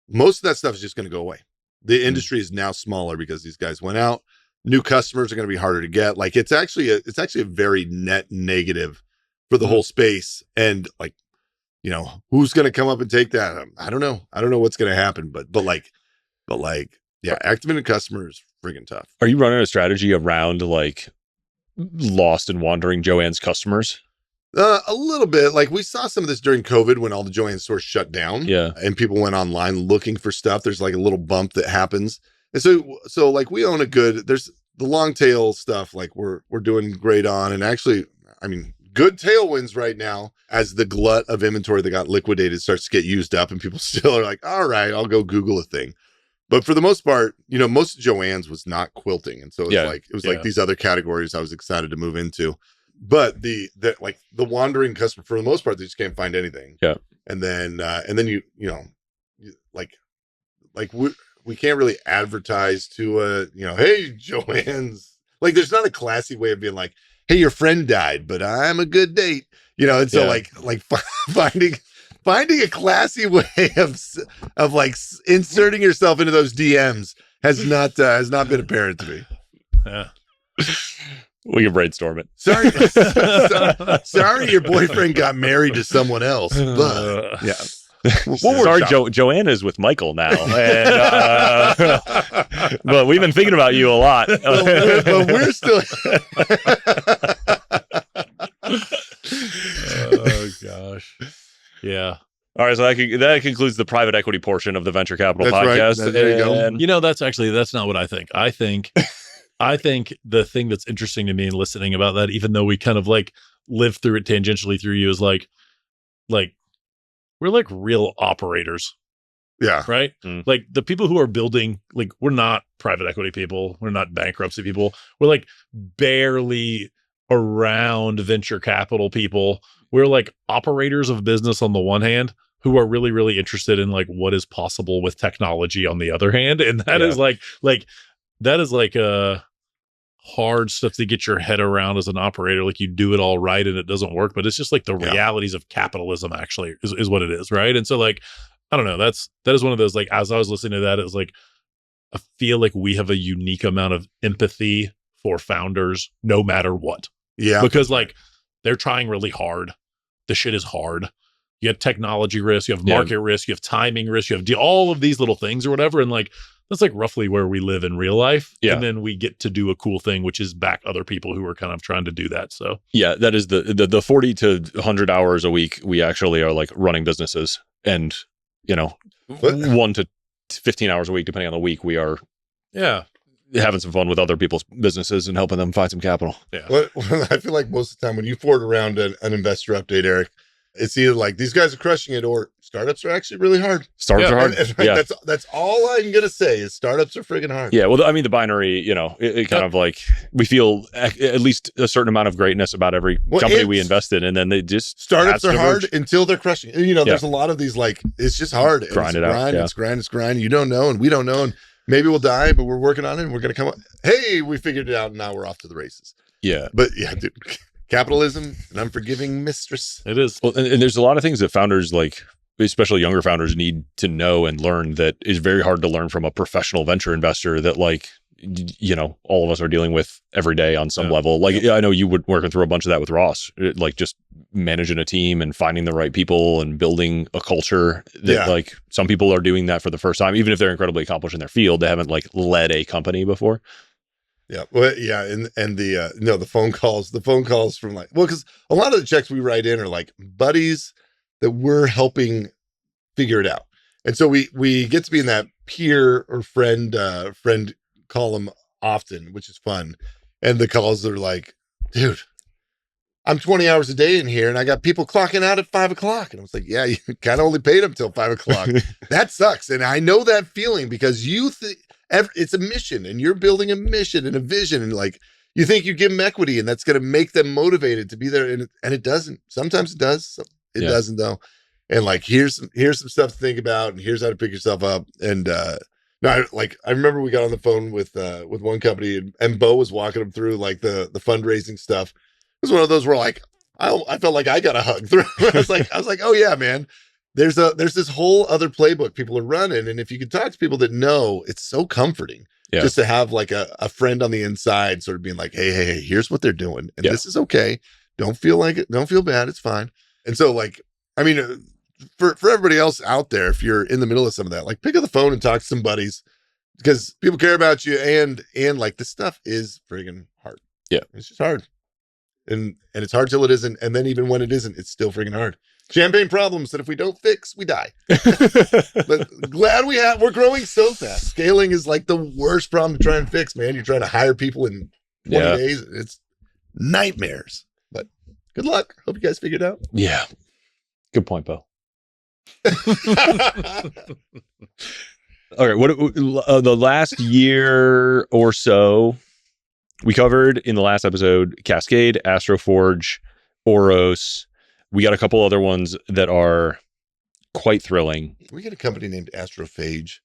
Most of that stuff is just going to go away. The industry is now smaller because these guys went out. New customers are going to be harder to get. Like it's actually a very net negative for the whole space. And like, you know, who's going to come up and take that? I don't know. I don't know what's going to happen, but activating a customer is friggin' tough. Are you running a strategy around like lost and wandering Joann's customers? A little bit. Like we saw some of this during COVID when all the Joann stores shut down. Yeah. And people went online looking for stuff. There's like a little bump that happens. And so like we own there's the long tail stuff like we're doing great on. And actually, I mean, good tailwinds right now as the glut of inventory that got liquidated starts to get used up and people still are like, all right, I'll go Google a thing. But for the most part, you know, most of Joann's was not quilting. And so it was like these other categories I was excited to move into. But the wandering customer, for the most part, they just can't find anything. Yeah. And then we can't really advertise to hey, Joann's. Like there's not a classy way of being like, hey, your friend died, but I'm a good date. You know, and so finding a classy way of like inserting yourself into those DMs has not been apparent to me. Yeah. We can brainstorm it. Sorry, your boyfriend got married to someone else. But yeah. Sorry, Joanna's with Michael now, and but we've been thinking about you a lot. but we're still. Oh gosh, yeah. All right, so that concludes the private equity portion of the Venture Capital podcast. Right. There you go. You know, that's not what I think. I think the thing that's interesting to me in listening about that, even though we kind of like live through it tangentially through you, is like we're like real operators. Yeah. Right. Like the people who are building, like we're not private equity people. We're not bankruptcy people. We're like barely around venture capital people. We're like operators of business on the one hand who are really, really interested in like what is possible with technology on the other hand. And that is like a hard stuff to get your head around as an operator. Like you do it all right and it doesn't work, but it's just like the realities of capitalism actually is what it is. Right. And so like, I don't know, that is one of those, like, as I was listening to that, it was like, I feel like we have a unique amount of empathy for founders no matter what. Yeah. Because like they're trying really hard. The shit is hard. You have technology risk, you have market risk, you have timing risk, you have all of these little things or whatever. And like That's like roughly where we live in real life. Yeah. And then we get to do a cool thing, which is back other people who are kind of trying to do that. So yeah, that is the 40 to 100 hours a week. We actually are like running businesses, and 1 to 15 hours a week, depending on the week, we are having some fun with other people's businesses and helping them find some capital. Yeah. Well, I feel like most of the time when you forward around an investor update, Eric, it's either like these guys are crushing it or startups are actually really hard. Startups are hard. And that's all I'm going to say is startups are friggin' hard. Yeah. Well, I mean, the binary, it kind of like we feel at least a certain amount of greatness about every company we invest in. And then they just startups are hard until they're crushing. There's a lot of these, like, it's just hard. Grind it out. It's grind. You don't know, and we don't know. And maybe we'll die, but we're working on it and we're going to come up. Hey, we figured it out. And now we're off to the races. Yeah. But yeah, dude. Capitalism, an unforgiving mistress. it is. Well, and there's a lot of things that founders, like especially younger founders, need to know and learn that is very hard to learn from a professional venture investor that, like, all of us are dealing with every day on some level. Like, I know you were working through a bunch of that with Ross, like just managing a team and finding the right people and building a culture that like some people are doing that for the first time, even if they're incredibly accomplished in their field, they haven't like led a company before. Yeah. Well, yeah. And the phone calls from like, because a lot of the checks we write in are like buddies that we're helping figure it out. And so we get to be in that peer or friend column often, which is fun. And the calls are like, dude, I'm 20 hours a day in here and I got people clocking out at 5 o'clock. And I was like, yeah, you kind of only paid them till 5 o'clock. That sucks. And I know that feeling because it's a mission and you're building a mission and a vision. And like, you think you give them equity and that's going to make them motivated to be there. And it doesn't. Sometimes it does. It doesn't though. And like, here's some stuff to think about and here's how to pick yourself up. And, I remember we got on the phone with one company and Bo was walking them through like the fundraising stuff. It was one of those where like, I felt like I got a hug through. I was like, oh yeah, man. There's this whole other playbook people are running. And if you can talk to people that know, it's so comforting just to have like a friend on the inside sort of being like, hey, here's what they're doing. And this is okay. Don't feel like it. Don't feel bad. It's fine. And so like, I mean, for everybody else out there, if you're in the middle of some of that, like pick up the phone and talk to some buddies because people care about you. And like this stuff is friggin' hard. Yeah. It's just hard. And it's hard till it isn't. And then even when it isn't, it's still friggin' hard. Champagne problems that if we don't fix, we die. But glad we're growing so fast. Scaling is like the worst problem to try and fix, man. You're trying to hire people in 20 days. It's nightmares. But good luck. Hope you guys figured it out. Yeah. Good point, Bo. Okay. What the last year or so we covered in the last episode, Cascade, Astroforge, Oros. We got a couple other ones that are quite thrilling. We get a company named Astrophage.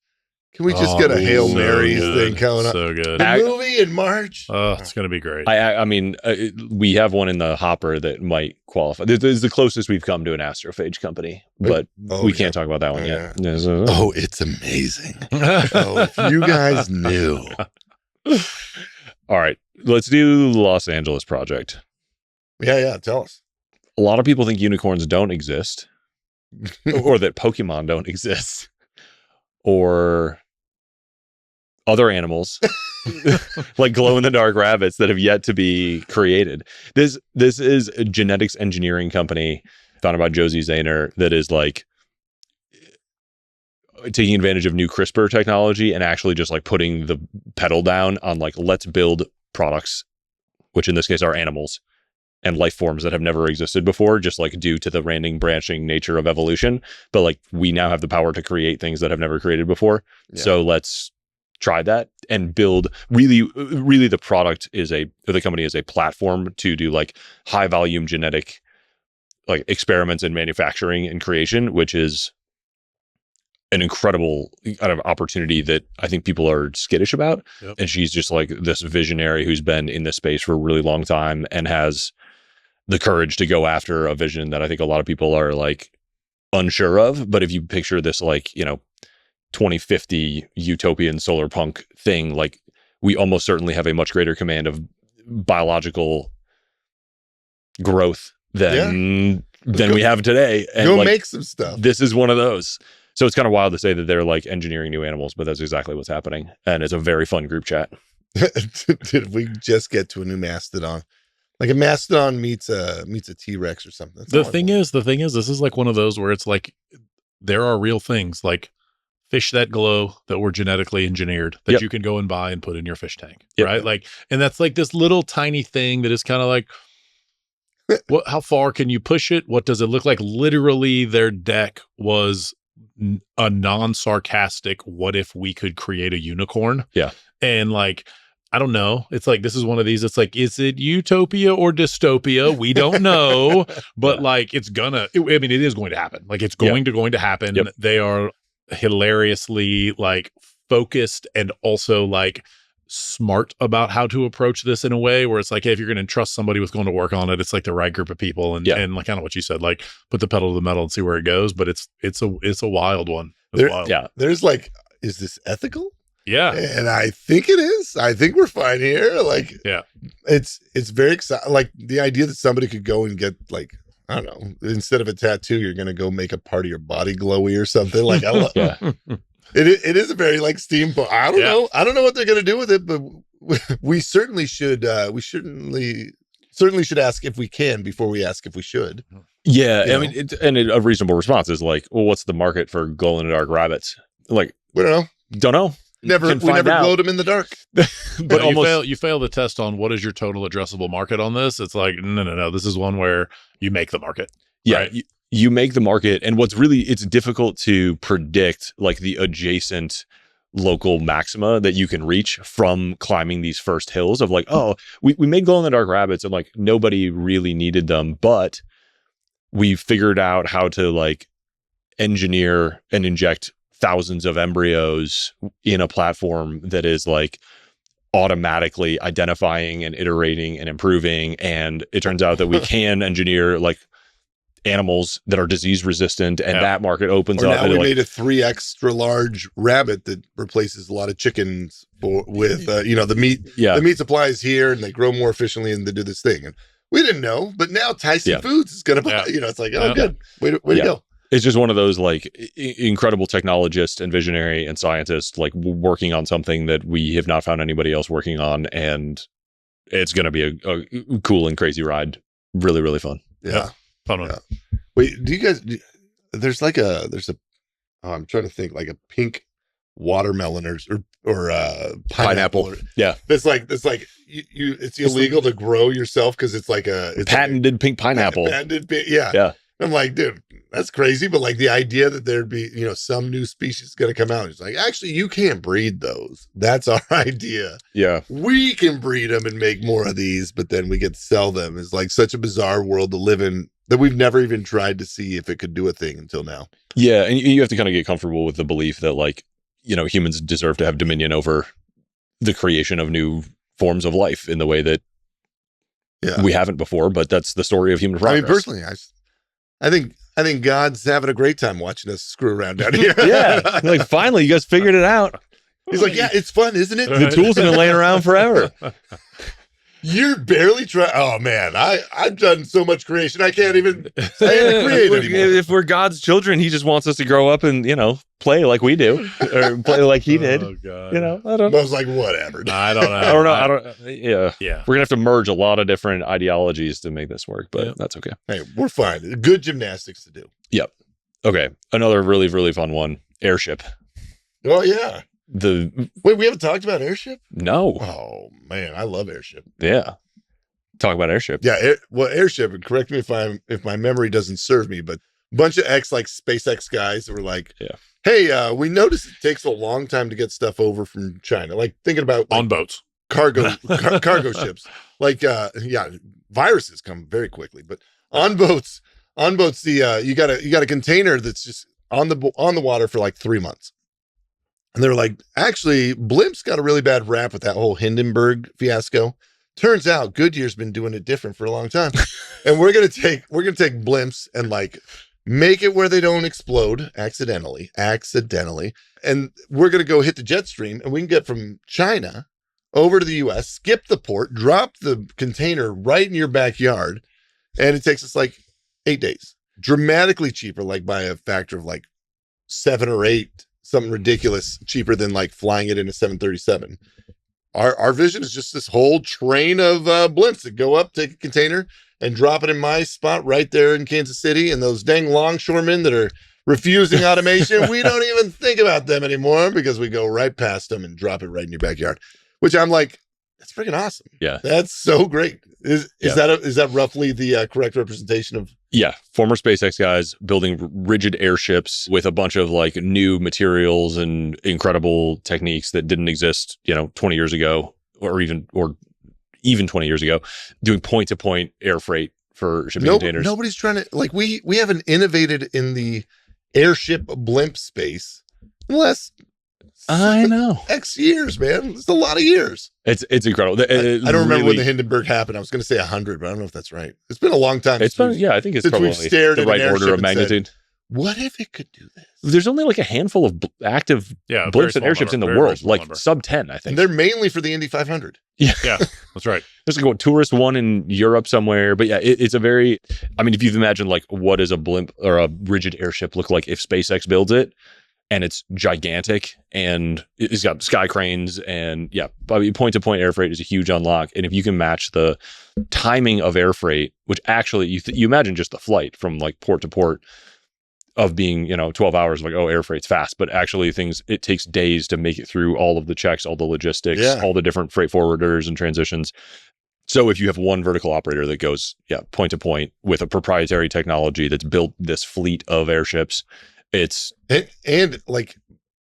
Can we just get a Hail Marys thing coming up? So good. The movie in March. Oh, it's going to be great. I mean, we have one in the hopper that might qualify. This is the closest we've come to an Astrophage company, but we can't talk about that one yet. Oh, it's amazing. If you guys knew. All right, let's do the Los Angeles project. Yeah, tell us. A lot of people think unicorns don't exist, or that Pokemon don't exist, or other animals like glow-in-the-dark rabbits that have yet to be created. This is a genetics engineering company founded by Josie Zahner that is like taking advantage of new CRISPR technology and actually just like putting the pedal down on like, let's build products, which in this case are animals and life forms that have never existed before, just like due to the random branching nature of evolution. But like we now have the power to create things that have never created before. Yeah. So let's try that and build really the product the company is a platform to do like high volume genetic like experiments in manufacturing and creation, which is an incredible kind of opportunity that I think people are skittish about. Yep. And she's just like this visionary who's been in this space for a really long time and has the courage to go after a vision that I think a lot of people are like unsure of. But if you picture this, like, 2050 utopian solar punk thing, like we almost certainly have a much greater command of biological growth than we have today. And go make some stuff. This is one of those. So it's kind of wild to say that they're like engineering new animals, but that's exactly what's happening. And it's a very fun group chat. Did we just get to a new mastodon? Like a mastodon meets a T-Rex or something. That's The thing is, this is like one of those where it's like there are real things like fish that glow that were genetically engineered that you can go and buy and put in your fish tank, right? Like, and that's like this little tiny thing that is kind of like, how far can you push it? What does it look like? Literally, their deck was a non-sarcastic, what if we could create a unicorn? Yeah. And like, I don't know. It's like, this is one of these, it's like, is it utopia or dystopia? We don't know, but like, it is going to happen. Like, it's going to happen. Yep. They are hilariously like focused and also like smart about how to approach this in a way where it's like, hey, if you're going to trust somebody with going to work on it, it's like the right group of people. And like kind of what you said, like put the pedal to the metal and see where it goes. But it's a wild one. Wild. Yeah. There's like, is this ethical? Yeah. And I think it is. I think we're fine here. Like, it's very exciting. Like the idea that somebody could go and get like, I don't know, instead of a tattoo, you're going to go make a part of your body glowy or something. Like, I love it is a very like steampunk. I don't know. I don't know what they're going to do with it, but we certainly should. We certainly should ask if we can before we ask if we should. Yeah. I mean, a reasonable response is like, well, what's the market for glow in the dark rabbits? Like, we don't know. We never glowed them in the dark. But almost you fail the test on what is your total addressable market on this. It's like, no. This is one where you make the market. Yeah. Right? You make the market. And it's difficult to predict like the adjacent local maxima that you can reach from climbing these first hills of like, oh, we made glow in the dark rabbits and like nobody really needed them, but we figured out how to like engineer and inject thousands of embryos in a platform that is like automatically identifying and iterating and improving. And it turns out that we can engineer like animals that are disease resistant, and that market opens up. Now we made a 3 extra large rabbit that replaces a lot of chickens with the meat. Yeah. The meat supply is here and they grow more efficiently and they do this thing. And we didn't know, but now Tyson Foods is going to buy, it's like, oh, good. Way to go. It's just one of those like incredible technologists and visionary and scientists like working on something that we have not found anybody else working on. And it's going to be a cool and crazy ride. Really, really fun. Yeah. Fun one. Yeah. Wait, do you guys, I'm trying to think like a pink watermelon or pineapple. It's illegal to grow yourself because it's like it's patented pink pineapple. Yeah. I'm like, dude, that's crazy. But like the idea that there'd be, some new species going to come out. It's like, actually, you can't breed those. That's our idea. Yeah. We can breed them and make more of these, but then we get to sell them. It's like such a bizarre world to live in that we've never even tried to see if it could do a thing until now. Yeah. And you have to kind of get comfortable with the belief that like, humans deserve to have dominion over the creation of new forms of life in the way that we haven't before, but that's the story of human progress. I mean, personally, I think God's having a great time watching us screw around down here. Yeah. Like, finally, you guys figured it out. He's like, yeah, it's fun, isn't it? The tools have been laying around forever. You're barely trying. Oh, man, I've done so much creation. I can't even create anymore. If we're God's children, he just wants us to grow up and, play like we do or play like he did. Oh, God. I don't know. I was like, whatever. I don't know. Yeah. We're going to have to merge a lot of different ideologies to make this work, but that's okay. Hey, we're fine. Good gymnastics to do. Yep. Okay. Another really, really fun one. Airship. Oh, yeah. Wait, we haven't talked about Airship? No. Oh, man. I love Airship. Yeah. Talk about Airship. Yeah. Airship, and correct me if my memory doesn't serve me, but a bunch of SpaceX guys were like, hey, we noticed it takes a long time to get stuff over from China. Like thinking about on boats, cargo ships. Like, viruses come very quickly, but on boats, you got a container that's just on the water for like 3 months. And they're like, actually, Blimps got a really bad rap with that whole Hindenburg fiasco. Turns out Goodyear's been doing it different for a long time. And we're gonna take Blimps and like make it where they don't explode accidentally. And we're going to go hit the jet stream and we can get from China over to the US, skip the port, drop the container right in your backyard. And it takes us like 8 days, dramatically cheaper, like by a factor of like 7 or 8, something ridiculous, cheaper than like flying it in a 737. Our vision is just this whole train of blimps that go up, take a container, and drop it in my spot right there in Kansas City. And those dang longshoremen that are refusing automation, we don't even think about them anymore because we go right past them and drop it right in your backyard. Which I'm like, that's freaking awesome. Yeah, that's so great. Is that roughly the correct representation of? Yeah, former SpaceX guys building rigid airships with a bunch of like new materials and incredible techniques that didn't exist, 20 years ago, or even 20 years ago, doing point-to-point air freight for shipping containers. Nobody's trying to, like, we haven't innovated in the airship blimp space unless I know X years, man. It's a lot of years. It's incredible. I don't remember when the Hindenburg happened. I was going to say 100, but I don't know if that's right. It's been a long time. I think it's probably the right order of magnitude. What if it could do this? There's only like a handful of active blimps and airships in the world, like sub 10, I think. And they're mainly for the Indy 500. Yeah, that's right. There's a tourist one in Europe somewhere. But yeah, it's a very, if you've imagined like what does a blimp or a rigid airship look like if SpaceX builds it, and it's gigantic and it's got sky cranes and point-to-point air freight is a huge unlock. And if you can match the timing of air freight, which actually you imagine just the flight from like port to port of being, 12 hours, like, oh, air freight's fast, but actually it takes days to make it through all of the checks, all the logistics, all the different freight forwarders and transitions. So if you have one vertical operator that goes, point to point with a proprietary technology that's built this fleet of airships, it's and like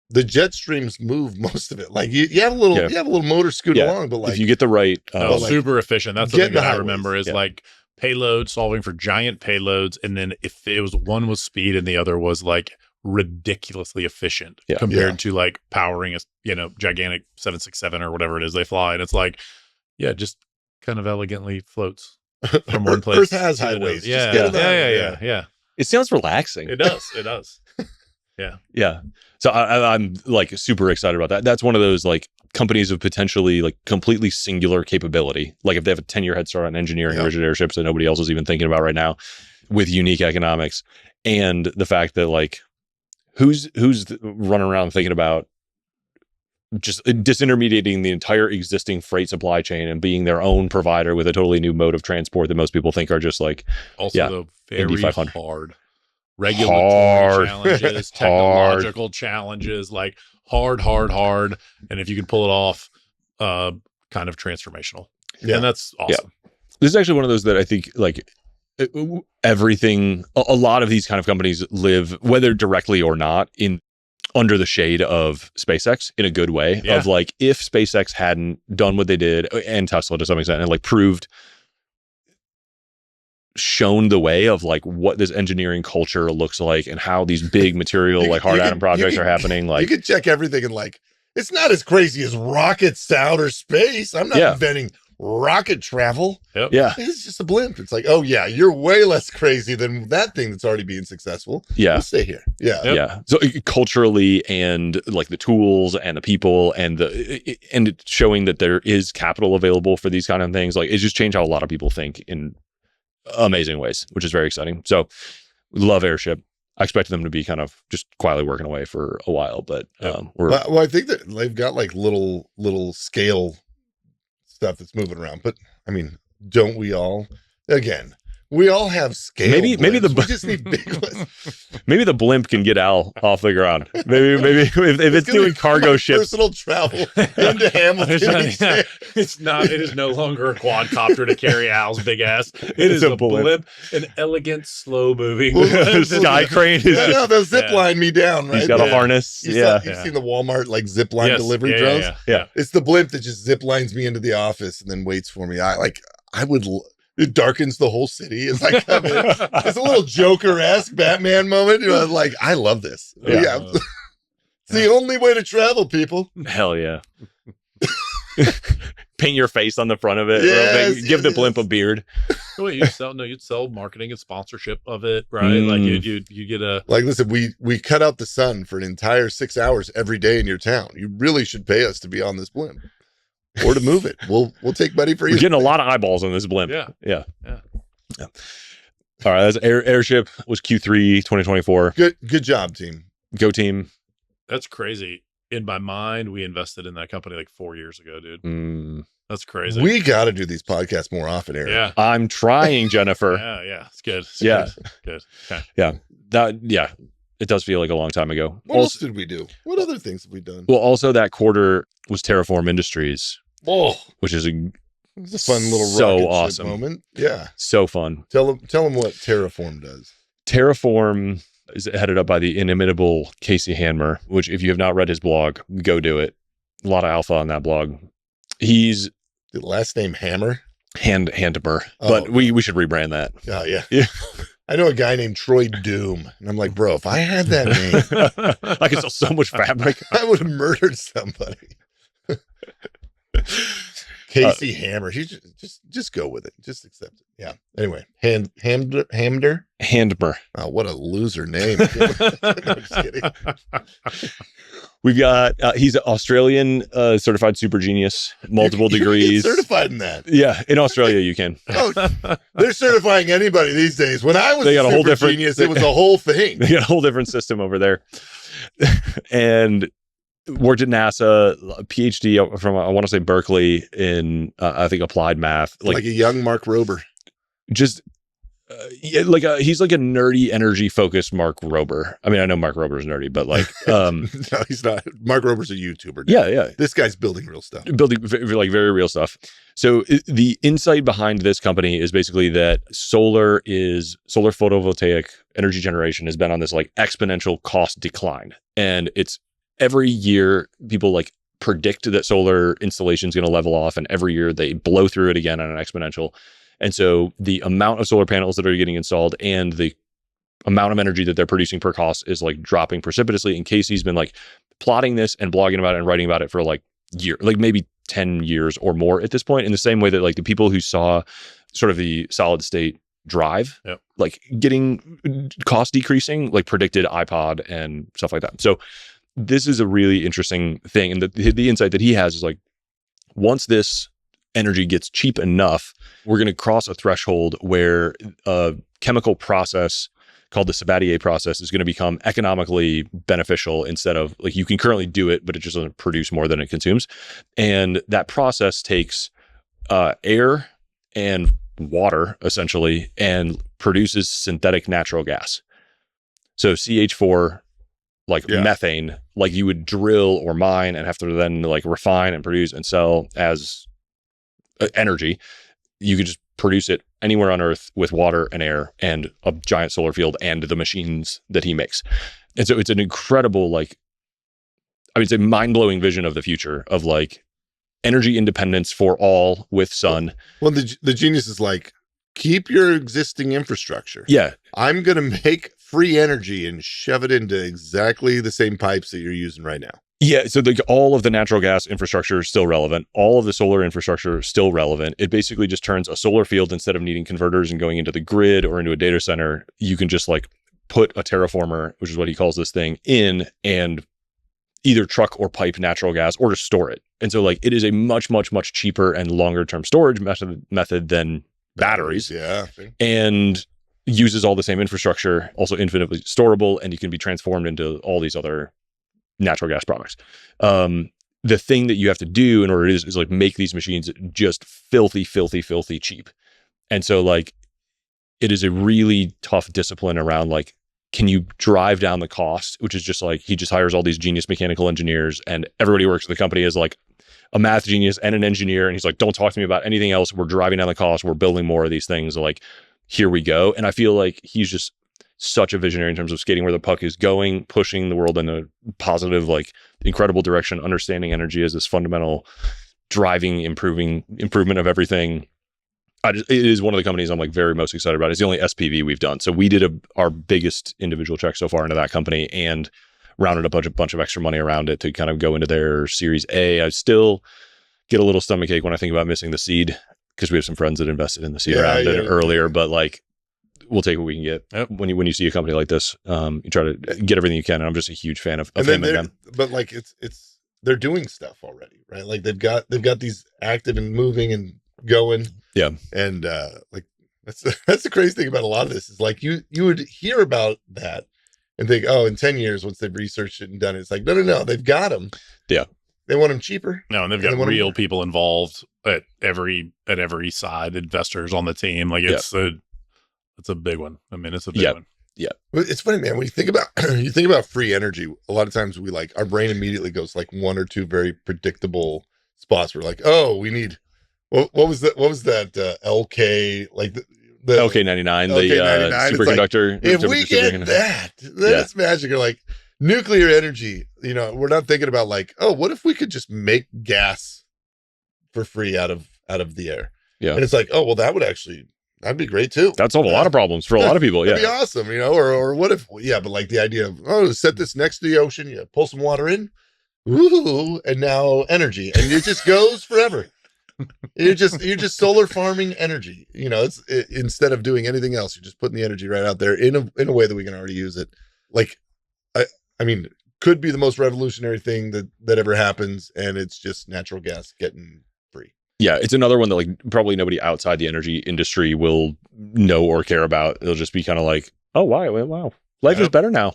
the jet streams move most of it. Like you have a little motor scoot along, but like if you get the right, super efficient. That's the thing that I remember is like payload solving for giant payloads, and then if it was one was speed and the other was like ridiculously efficient compared to like powering a gigantic 767 or whatever it is they fly, and it's like just kind of elegantly floats from one place. Earth has highways. Yeah. It sounds relaxing. It does. Yeah. So I'm like super excited about that. That's one of those like companies of potentially like completely singular capability. Like if they have a 10-year head start on engineering rigid airships that nobody else is even thinking about right now, with unique economics, and the fact that like who's running around thinking about just disintermediating the entire existing freight supply chain and being their own provider with a totally new mode of transport that most people think are just like the very hard regulatory challenges, technological challenges, like hard. And if you can pull it off, kind of transformational. And that's awesome. Yeah. This is actually one of those that I think like everything, a lot of these kind of companies live, whether directly or not, under the shade of SpaceX in a good way of like, if SpaceX hadn't done what they did, and Tesla to some extent, and like shown the way of like what this engineering culture looks like and how these big material like hard atom projects are happening. Like you can check everything and like, it's not as crazy as rockets to outer space. I'm not inventing rocket travel. It's just a blimp. It's like, oh yeah, you're way less crazy than that thing that's already being successful. We'll stay here. So culturally, and like the tools and the people and and showing that there is capital available for these kind of things, like it's just changed how a lot of people think in amazing ways, which is very exciting. So love Airship. I expect them to be kind of just quietly working away for a while, but I think that they've got like little scale stuff that's moving around, but I mean, don't we all? Again, we all have scale. Maybe we just need big ones. Maybe the blimp can get Al off the ground. Maybe if it's doing cargo ships, personal travel into Hamilton. It is no longer a quadcopter to carry Al's big ass. It is a blimp, an elegant, slow moving sky crane. They'll zip line me down. Right? He's got a harness. You've seen the Walmart like zip line delivery drones. Yeah, it's the blimp that just zip lines me into the office and then waits for me. It darkens the whole city. It's like, it's a little Joker-esque Batman moment. Like, I love this. It's the only way to travel, people. Hell yeah. Paint your face on the front of it. Give the blimp a beard. You'd sell marketing and sponsorship of it, right? Like you get a listen, we cut out the sun for an entire 6 hours every day in your town. You really should pay us to be on this blimp. Or to move it. We'll take money for you. We're getting a lot of eyeballs on this blimp. Yeah. All right, that's Airship was Q3 2024. Good job, team. Go team. That's crazy. In my mind, we invested in that company like 4 years ago, dude. That's crazy. We got to do these podcasts more often, Eric. Yeah. I'm trying, Jennifer. Yeah. It's good. It's good. Okay. Yeah. It does feel like a long time ago. What else did we do? What other things have we done? Well, also that quarter was Terraform Industries. Oh, which is it's a fun little so awesome moment. Yeah. So fun. Tell them what Terraform does. Terraform is headed up by the inimitable Casey Handmer, which if you have not read his blog, go do it. A lot of alpha on that blog. He's the last name Hammer? Handmer. But we should rebrand that. Oh, yeah. I know a guy named Troy Doom. And I'm like, bro, if I had that name, I could sell so much fabric. I would have murdered somebody. Casey Hammer. He's just go with it. Just accept it. Yeah. Anyway, Handmer. Oh, what a loser name. I'm just kidding. We've got he's an Australian certified super genius, multiple degrees. Certified in that. Yeah, in Australia you can. Oh, they're certifying anybody these days. When I was a super genius, it was a whole thing. They got a whole different system over there. And worked at NASA, PhD from, I want to say Berkeley in, I think, applied math. Like a young Mark Rober. Just, he's like a nerdy, energy-focused Mark Rober. I mean, I know Mark Rober's nerdy, but like... no, he's not. Mark Rober's a YouTuber. Yeah. This guy's building real stuff. Building, like, very real stuff. So the insight behind this company is basically that solar photovoltaic energy generation has been on this, like, exponential cost decline. And it's every year people like predict that solar installation is going to level off, and every year they blow through it again on an exponential. And so the amount of solar panels that are getting installed and the amount of energy that they're producing per cost is like dropping precipitously. And Casey's been like plotting this and blogging about it and writing about it for like maybe 10 years or more at this point, in the same way that like the people who saw sort of the solid state drive, like getting cost decreasing, like predicted iPod and stuff like that. So this is a really interesting thing. And the insight that he has is like, once this energy gets cheap enough, we're going to cross a threshold where a chemical process called the Sabatier process is going to become economically beneficial, instead of like, you can currently do it, but it just doesn't produce more than it consumes. And that process takes air and water essentially and produces synthetic natural gas. So CH4, methane, like you would drill or mine and have to then like refine and produce and sell as energy. You could just produce it anywhere on Earth with water and air and a giant solar field and the machines that he makes. And so it's an incredible, like, I mean, it's a mind-blowing vision of the future of like energy independence for all with sun. Well, the genius is like, keep your existing infrastructure. Yeah. I'm going to make free energy and shove it into exactly the same pipes that you're using right now. Yeah, so all of the natural gas infrastructure is still relevant. All of the solar infrastructure is still relevant. It basically just turns a solar field, instead of needing converters and going into the grid or into a data center, you can just like put a terraformer, which is what he calls this thing, in and either truck or pipe natural gas or just store it. And so like it is a much, much, much cheaper and longer term storage method than batteries. Yeah. And uses all the same infrastructure, also infinitely storable, and you can be transformed into all these other natural gas products. The thing that you have to do in order is like make these machines just filthy cheap. And so like it is a really tough discipline around like, can you drive down the cost, which is just like, he just hires all these genius mechanical engineers, and everybody who works at the company is like a math genius and an engineer. And he's like, don't talk to me about anything else. We're driving down the cost. We're building more of these things. Like, here we go. And I feel like he's just such a visionary in terms of skating where the puck is going, pushing the world in a positive, like incredible direction, understanding energy as this fundamental driving, improvement of everything. It is one of the companies I'm like very most excited about. It's the only SPV we've done. So we did our biggest individual check so far into that company and rounded a bunch of extra money around it to kind of go into their Series A. I still get a little stomach ache when I think about missing the seed, because we have some friends that invested in the seed round earlier, but like we'll take what we can get. Yep. When you see a company like this, you try to get everything you can. And I'm just a huge fan of him and them. But like they're doing stuff already, right? Like they've got these active and moving and going. Yeah. And like that's the crazy thing about a lot of this is like you would hear about that and think, oh, in 10 years, once they've researched it and done it, it's like, no, they've got them. Yeah. They want them cheaper. No, and they've got real people involved at every side, investors on the team. Like it's a big one. I mean, it's a big one. Yeah. It's funny, man. When you think about free energy, a lot of times we like, our brain immediately goes like one or two very predictable spots. We're like, oh, we need, what was that LK, like the LK99, the superconductor. Like, if we get that, that's magic. Or like nuclear energy, we're not thinking about like, oh, what if we could just make gas for free out of the air? Yeah. And it's like, oh, well, that'd be great too. That'd solve a lot of problems for a lot of people. That'd be awesome, or what if, but like the idea of, set this next to the ocean, you pull some water in, ooh, and now energy, and it just goes forever. You're just solar farming energy. It's instead of doing anything else, you're just putting the energy right out there in a way that we can already use it. Like, I mean, could be the most revolutionary thing that ever happens, and it's just natural gas getting free. Yeah, it's another one that like probably nobody outside the energy industry will know or care about. It'll just be kind of like, oh, wow, life is better now.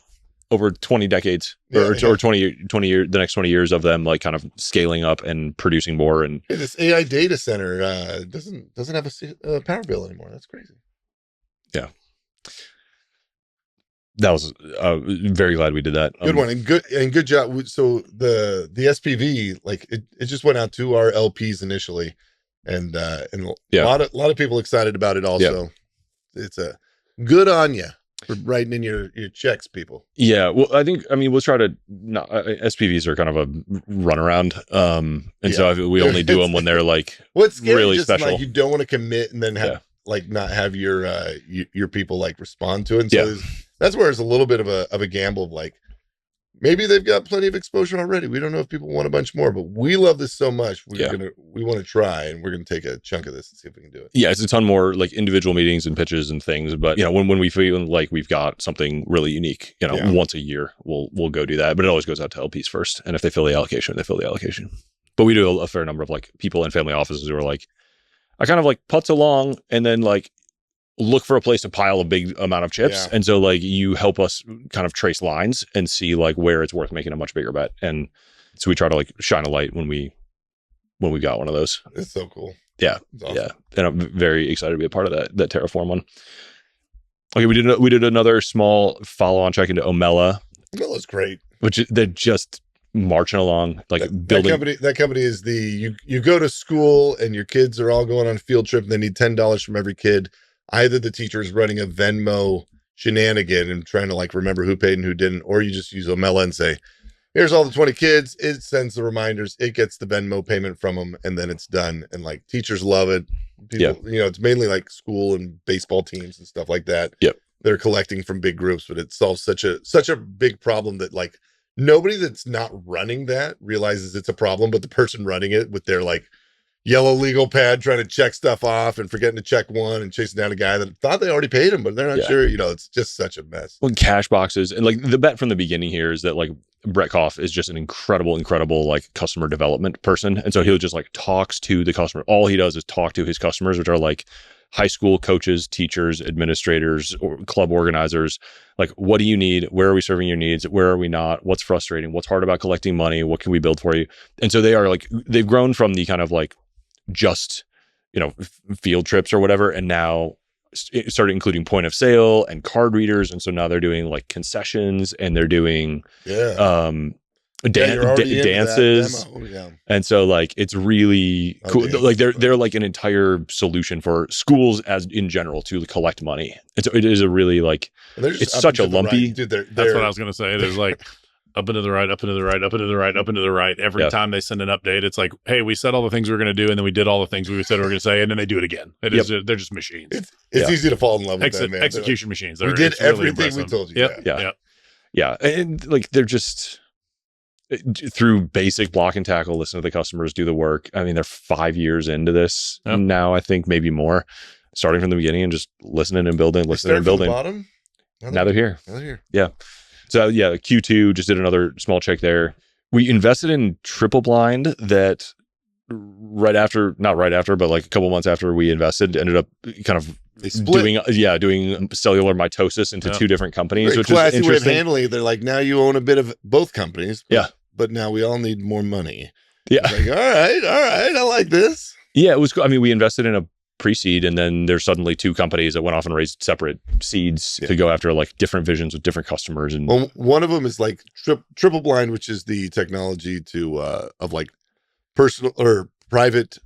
Over 20 decades or 20 years, the next 20 years of them like kind of scaling up and producing more. And this AI data center doesn't have a power bill anymore. That's crazy. Yeah. That was very glad we did that. Good one and good job. So the SPV, like it just went out to our LPs initially, and a lot of people excited about it. Also, it's a good on you for writing in your checks, people. Yeah, well, we'll try to not. SPVs are kind of a runaround, and so we only do them when they're like really special. Like, you don't want to commit and then have like not have your people like respond to it. And so that's where it's a little bit of a gamble of like, maybe they've got plenty of exposure already. We don't know if people want a bunch more, but we love this so much. We want to try, and we're going to take a chunk of this and see if we can do it. Yeah, it's a ton more like individual meetings and pitches and things. But when we feel like we've got something really unique, once a year, we'll go do that. But it always goes out to LPs first, and if they fill the allocation, they fill the allocation. But we do a fair number of like people in family offices who are like, I kind of like putz along and then like look for a place to pile a big amount of chips. And so like you help us kind of trace lines and see like where it's worth making a much bigger bet. And so we try to like shine a light when we got one of those. It's so cool. Yeah. Awesome. Yeah. And I'm very excited to be a part of that Terraform one. Okay. We did another small follow-on check into Omella. Omella's great. Which they're just marching along, like building. That company is you go to school and your kids are all going on a field trip and they need $10 from every kid. Either the teacher is running a Venmo shenanigan and trying to like remember who paid and who didn't, or you just use Omella and say, here's all the 20 kids. It sends the reminders. It gets the Venmo payment from them, and then it's done. And like teachers love it. People, it's mainly like school and baseball teams and stuff like that. Yep. They're collecting from big groups, but it solves such a big problem that like nobody that's not running that realizes it's a problem, but the person running it with their like yellow legal pad trying to check stuff off and forgetting to check one and chasing down a guy that thought they already paid him, but they're not sure. It's just such a mess. Well, cash boxes. And like the bet from the beginning here is that like Brett Koff is just an incredible like customer development person. And so he'll just like talks to the customer. All he does is talk to his customers, which are like high school coaches, teachers, administrators, or club organizers. Like, what do you need? Where are we serving your needs? Where are we not? What's frustrating? What's hard about collecting money? What can we build for you? And so they've grown from the kind of like just, field trips or whatever. And now it started including point of sale and card readers. And so now they're doing like concessions and they're doing, dances. And so like, it's really cool. Like they're like an entire solution for schools as in general to collect money. And so it is a really like, it's such a lumpy. Right. Dude, that's what I was going to say. There's like up and to the right, up and to the right, up and to the right, up and to the right. Every time they send an update, it's like, hey, we said all the things we were going to do, and then we did all the things we said we were going to say, and then they do it again. They're just machines. It's easy to fall in love with them, man. Execution machines. We did everything we told you. Yeah. And like, they're just through basic block and tackle, listen to the customers, do the work. I mean, they're 5 years into this now, I think maybe more, starting from the beginning and just listening and building, listening and building. Bottom? Now they're here. Yeah. So yeah, Q2 just did another small check there. We invested in Triple Blind that not right after, but like a couple months after we invested, ended up kind of doing cellular mitosis into two different companies, which is interesting. Way of handling it. They're like, now you own a bit of both companies. But now we all need more money. Yeah. Like, all right, I like this. Yeah, it was cool. I mean, we invested in a pre-seed, and then there's suddenly two companies that went off and raised separate seeds to go after like different visions with different customers. And one of them is like triple blind, which is the technology to of like personal or private.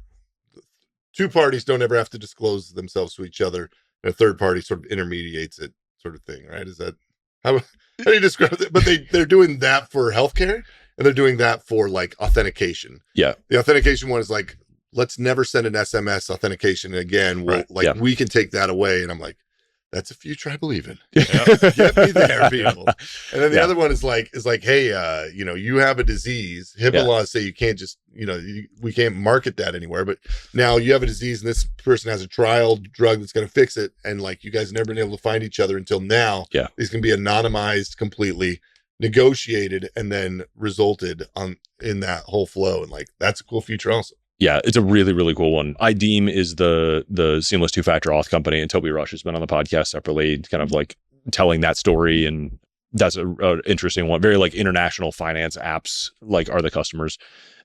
Two parties don't ever have to disclose themselves to each other. And a third party sort of intermediates it, sort of thing, right? Is that how do you describe it? But they're doing that for healthcare, and they're doing that for like authentication. Yeah, the authentication one is like, let's never send an SMS authentication again. We can take that away. And I'm like, that's a future I believe in. Get me there, people. And then the other one is like, hey, you have a disease. HIPAA laws say you can't just, we can't market that anywhere. But now you have a disease and this person has a trial drug that's going to fix it. And like, you guys never been able to find each other until now. Yeah. These can be anonymized completely, negotiated, and then resulted in that whole flow. And like, that's a cool future also. Yeah, it's a really, really cool one. iDeem is the seamless two-factor auth company, and Toby Rush has been on the podcast separately, kind of like telling that story, and that's a interesting one. Very like international finance apps like are the customers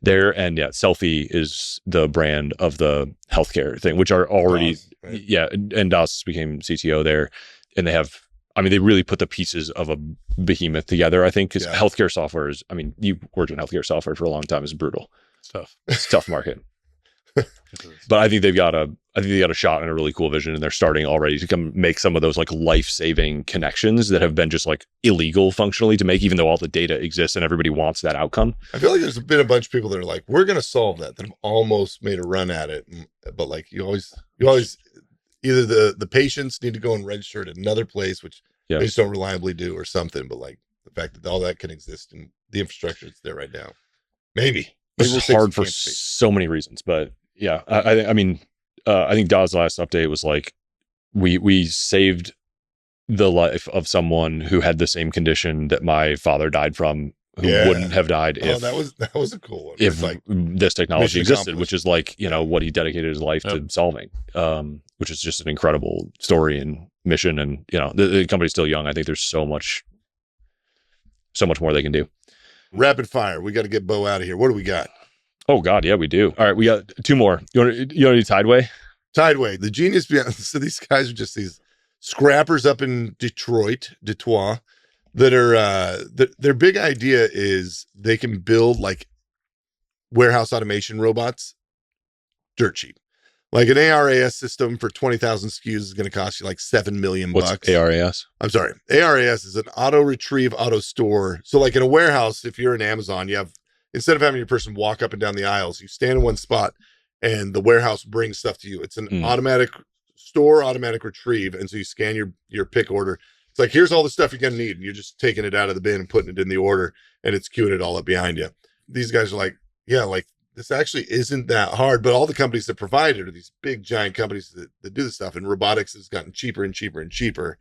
there, and Selfie is the brand of the healthcare thing, which are already DOS, right? And DOS became CTO there, and they have. I mean, they really put the pieces of a behemoth together. I think because healthcare software is. I mean, you worked in healthcare software for a long time. It's brutal. It's a tough market. But I think they got a shot and a really cool vision, and they're starting already to come make some of those like life-saving connections that have been just like illegal functionally to make, even though all the data exists and everybody wants that outcome. I feel like there's been a bunch of people that are like, we're going to solve that have almost made a run at it. But like you always either the patients need to go and register at another place, which they just don't reliably do, or something. But like the fact that all that can exist in the infrastructure that's there right now, maybe. It's hard for so many reasons, but I mean, I think Daw's last update was like, we saved the life of someone who had the same condition that my father died from, who wouldn't have died if that was a cool one. If like this technology existed, which is like, what he dedicated his life to solving, which is just an incredible story and mission. And, the company's still young. I think there's so much more they can do. Rapid fire. We got to get Bo out of here. What do we got? Oh God, yeah, we do. All right, we got two more. You want to do Tideway? Tideway, the genius behind. So these guys are just these scrappers up in Detroit that are their big idea is they can build like warehouse automation robots dirt cheap. Like an ARAS system for 20,000 SKUs is going to cost you like $7 million. What's ARAS? I'm sorry. ARAS is an auto retrieve, auto store. So like in a warehouse, if you're in Amazon, you have, instead of having your person walk up and down the aisles, you stand in one spot and the warehouse brings stuff to you. It's an automatic store, automatic retrieve. And so you scan your pick order. It's like, here's all the stuff you're going to need. And you're just taking it out of the bin and putting it in the order, and it's queuing it all up behind you. These guys are like, this actually isn't that hard, but all the companies that provide it are these big giant companies that do this stuff, and robotics has gotten cheaper and cheaper and cheaper.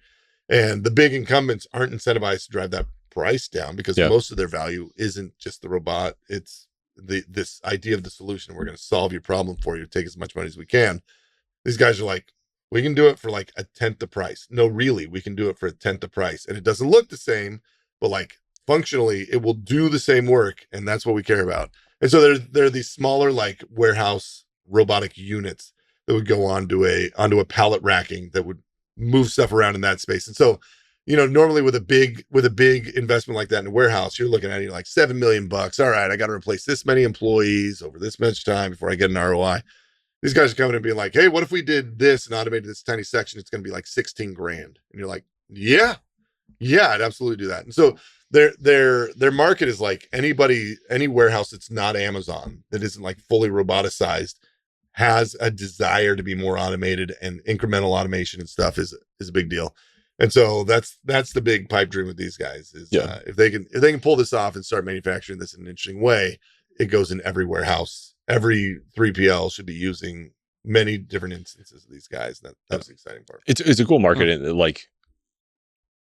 And the big incumbents aren't incentivized to drive that price down because most of their value isn't just the robot. It's this idea of the solution. We're going to solve your problem for you, take as much money as we can. These guys are like, we can do it for like a tenth the price. No, really, we can do it for a tenth the price. And it doesn't look the same, but like functionally it will do the same work. And that's what we care about. And so there are these smaller like warehouse robotic units that would go onto a pallet racking that would move stuff around in that space. And so, normally with a big investment like that in a warehouse, you're looking at like $7 million. All right, I got to replace this many employees over this much time before I get an ROI. These guys are coming and being like, hey, what if we did this and automated this tiny section? It's going to be like $16,000. And you're like, yeah, I'd absolutely do that. And so their market is like any warehouse that's not Amazon, that isn't like fully roboticized, has a desire to be more automated, and incremental automation and stuff is a big deal. And so that's the big pipe dream with these guys is if they can pull this off and start manufacturing this in an interesting way, it goes in every warehouse. Every 3PL should be using many different instances of these guys. That was the exciting part. It's a cool market. And like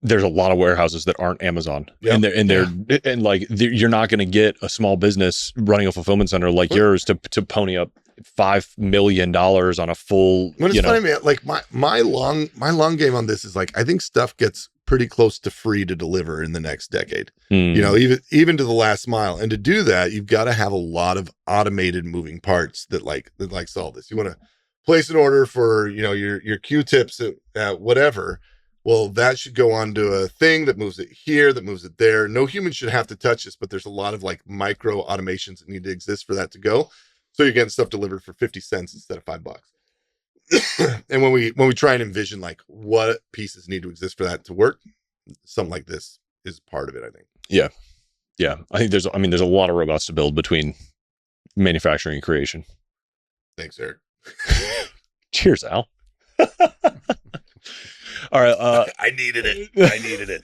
there's a lot of warehouses that aren't Amazon, and you're not going to get a small business running a fulfillment center like yours to pony up $5 million on a full. But it's funny, man. Like my long game on this is like, I think stuff gets pretty close to free to deliver in the next decade. You know, even to the last mile, and to do that, you've got to have a lot of automated moving parts that solve this. You want to place an order for, you know, your Q-tips at whatever. Well, that should go on to a thing that moves it here, that moves it there. No human should have to touch this, but there's a lot of like micro automations that need to exist for that to go. So you're getting stuff delivered for 50 cents instead of $5. And when we try and envision like what pieces need to exist for that to work, something like this is part of it, I think. Yeah. Yeah. I think there's a lot of robots to build between manufacturing and creation. Thanks, Eric. Cheers, Al. All right. I needed it.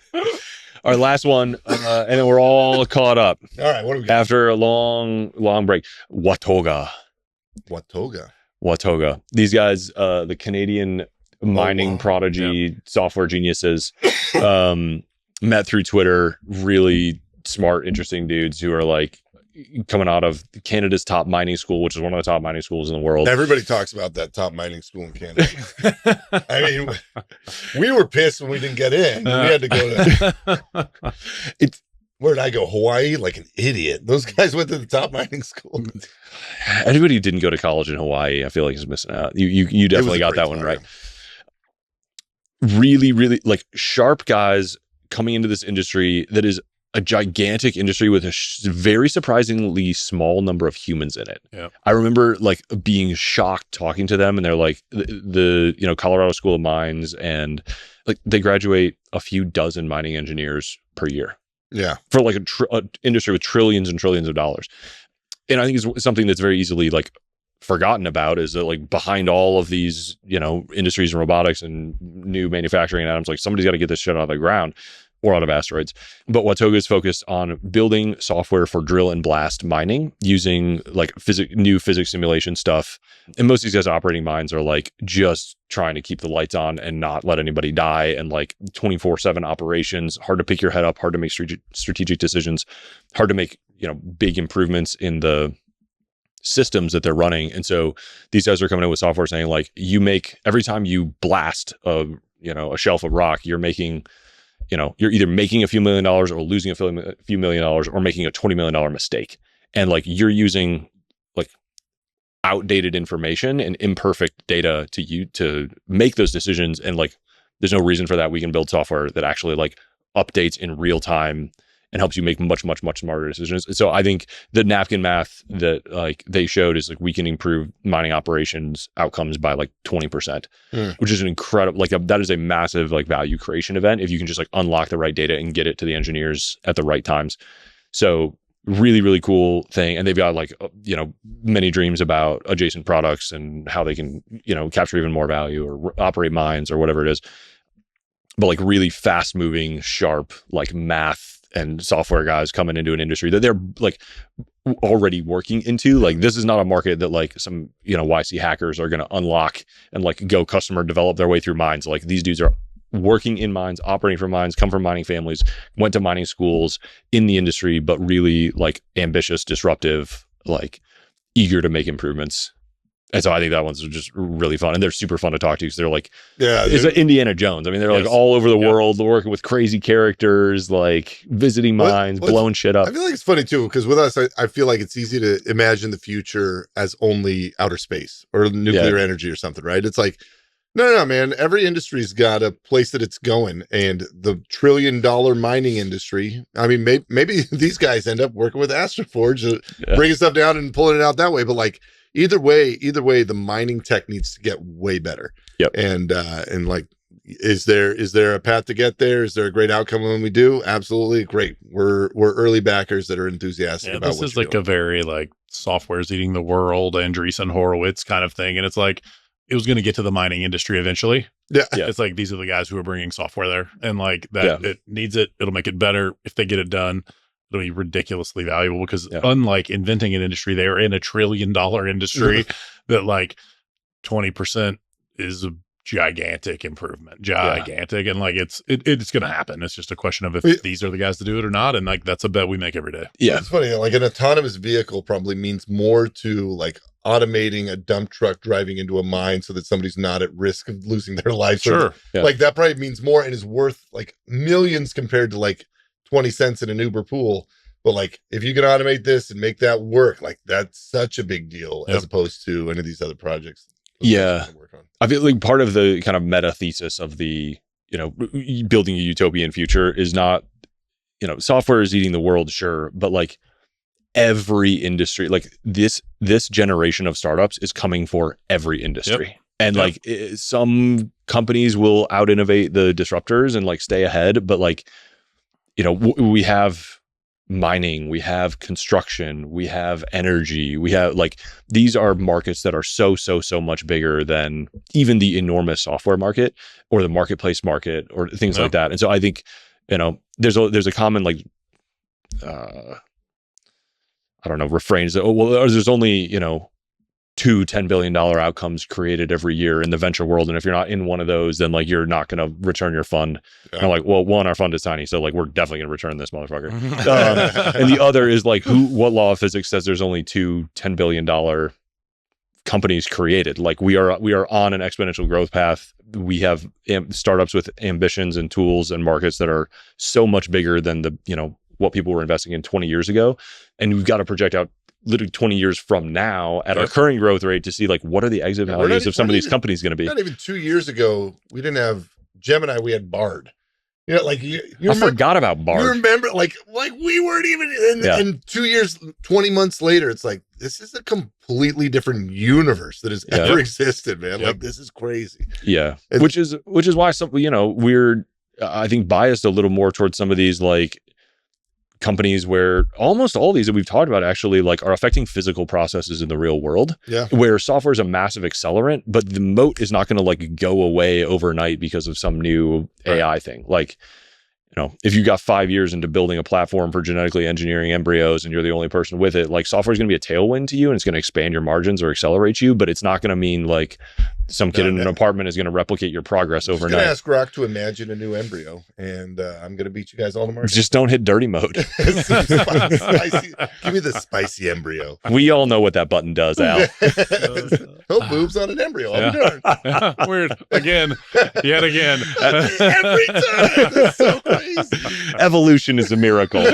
All right, last one, and then we're all caught up. All right, what do we got? After a long break? Watoga. These guys, the Canadian mining prodigy software geniuses, met through Twitter. Really smart, interesting dudes who are like coming out of Canada's top mining school, which is one of the top mining schools in the world. Everybody talks about that top mining school in Canada. I mean, we were pissed when we didn't get in. We had to go to where did I go? Hawaii? Like an idiot. Those guys went to the top mining school. Anybody who didn't go to college in Hawaii, I feel like is missing out. You definitely got that one right. Really, really like sharp guys coming into this industry that is a gigantic industry with a very surprisingly small number of humans in it. Yeah. I remember like being shocked talking to them, and they're like the Colorado School of Mines, and like they graduate a few dozen mining engineers per year. Yeah. For like an industry with trillions and trillions of dollars. And I think it's something that's very easily like forgotten about, is that like behind all of these, industries and robotics and new manufacturing items, like somebody's got to get this shit out of the ground or out of asteroids. But Watoga is focused on building software for drill and blast mining using like new physics simulation stuff. And most of these guys operating mines are like just trying to keep the lights on and not let anybody die, and like 24/7 operations, hard to pick your head up, hard to make strategic decisions, hard to make, big improvements in the systems that they're running. And so these guys are coming in with software saying like, every time you blast a shelf of rock, you're making, you're either making a few $1 million or losing a few $1 million or making a $20 million mistake. And like you're using like outdated information and imperfect data to make those decisions. And like, there's no reason for that. We can build software that actually like updates in real time and helps you make much, much, much smarter decisions. And so I think the napkin math that like they showed is like we can improve mining operations outcomes by like 20%, which is an incredible, like that is a massive like value creation event if you can just like unlock the right data and get it to the engineers at the right times. So really, really cool thing. And they've got like, many dreams about adjacent products and how they can, capture even more value or operate mines or whatever it is. But like really fast moving, sharp, like math and software guys coming into an industry that they're like already working into. Like this is not a market that like some, YC hackers are going to unlock and like go customer develop their way through mines. Like these dudes are working in mines, operating from mines, come from mining families, went to mining schools in the industry, but really like ambitious, disruptive, like eager to make improvements. And so I think that one's just really fun, and they're super fun to talk to because they're like, it's like Indiana Jones. I mean, they're like all over the world, working with crazy characters, like visiting mines, blowing shit up. I feel like it's funny too, because with us, I feel like it's easy to imagine the future as only outer space or nuclear energy or something, right? It's like, no, man. Every industry's got a place that it's going, and the $1 trillion mining industry. I mean, maybe these guys end up working with Astroforge, bringing stuff down and pulling it out that way. But like, either way, the mining tech needs to get way better. Yep. And like, is there a path to get there? Is there a great outcome when we do? Absolutely, great. We're early backers that are enthusiastic about. This is like a very like software's eating the world, Andreessen Horowitz kind of thing, and it's like it was going to get to the mining industry eventually. Yeah, it's like these are the guys who are bringing software there, and like that it needs it. It'll make it better if they get it done. It'll be ridiculously valuable because unlike inventing an industry, they are in $1 trillion industry that like 20% is a gigantic improvement, and like it's going to happen. It's just a question of if these are the guys to do it or not, and like that's a bet we make every day. Yeah, it's funny. Like an autonomous vehicle probably means more to like automating a dump truck driving into a mine so that somebody's not at risk of losing their life. Sure, like that probably means more and is worth like millions compared to like 20 cents in an Uber pool. But like if you can automate this and make that work, like that's such a big deal as opposed to any of these other projects. Yeah. I feel like part of the kind of meta thesis of the, building a utopian future is not, software is eating the world, sure, but like every industry, like this generation of startups is coming for every industry. And like some companies will out innovate the disruptors and like stay ahead, but like, we have mining, we have construction, we have energy, we have like, these are markets that are so much bigger than even the enormous software market or the marketplace market or things like that. And so I think, there's a common like, I don't know, refrains that, there's only, 2 $10 billion outcomes created every year in the venture world. And if you're not in one of those, then like, you're not going to return your fund. And I'm like, well, one, our fund is tiny. So like, we're definitely going to return this motherfucker. And the other is like, what law of physics says there's only 2 $10 billion companies created? Like we are on an exponential growth path. We have startups with ambitions and tools and markets that are so much bigger than what people were investing in 20 years ago. And we've got to project out literally 20 years from now at our current growth rate to see like what are the exit values of some of these companies going to be. Not even 2 years ago, we didn't have Gemini, we had Bard. Like you remember, forgot about Bard. You remember, like we weren't even in 2 years, 20 months later. It's like this is a completely different universe that has ever existed, man. Like this is crazy. Yeah, which is why some we're I think biased a little more towards some of these like companies where almost all these that we've talked about actually like are affecting physical processes in the real world. Yeah. Where software is a massive accelerant, but the moat is not going to like go away overnight because of some new AI thing. Like, if you got 5 years into building a platform for genetically engineering embryos and you're the only person with it, like software is going to be a tailwind to you and it's going to expand your margins or accelerate you, but it's not going to mean like some kid in an apartment is going to replicate your progress overnight. I'm going to ask Grok to imagine a new embryo and I'm going to beat you guys all tomorrow. Just don't hit dirty mode. Spicy. Give me the spicy embryo. We all know what that button does, Al. No boobs on an embryo. I'll be darned. Weird. Again. Yet again. Every time. That's so crazy. Evolution is a miracle.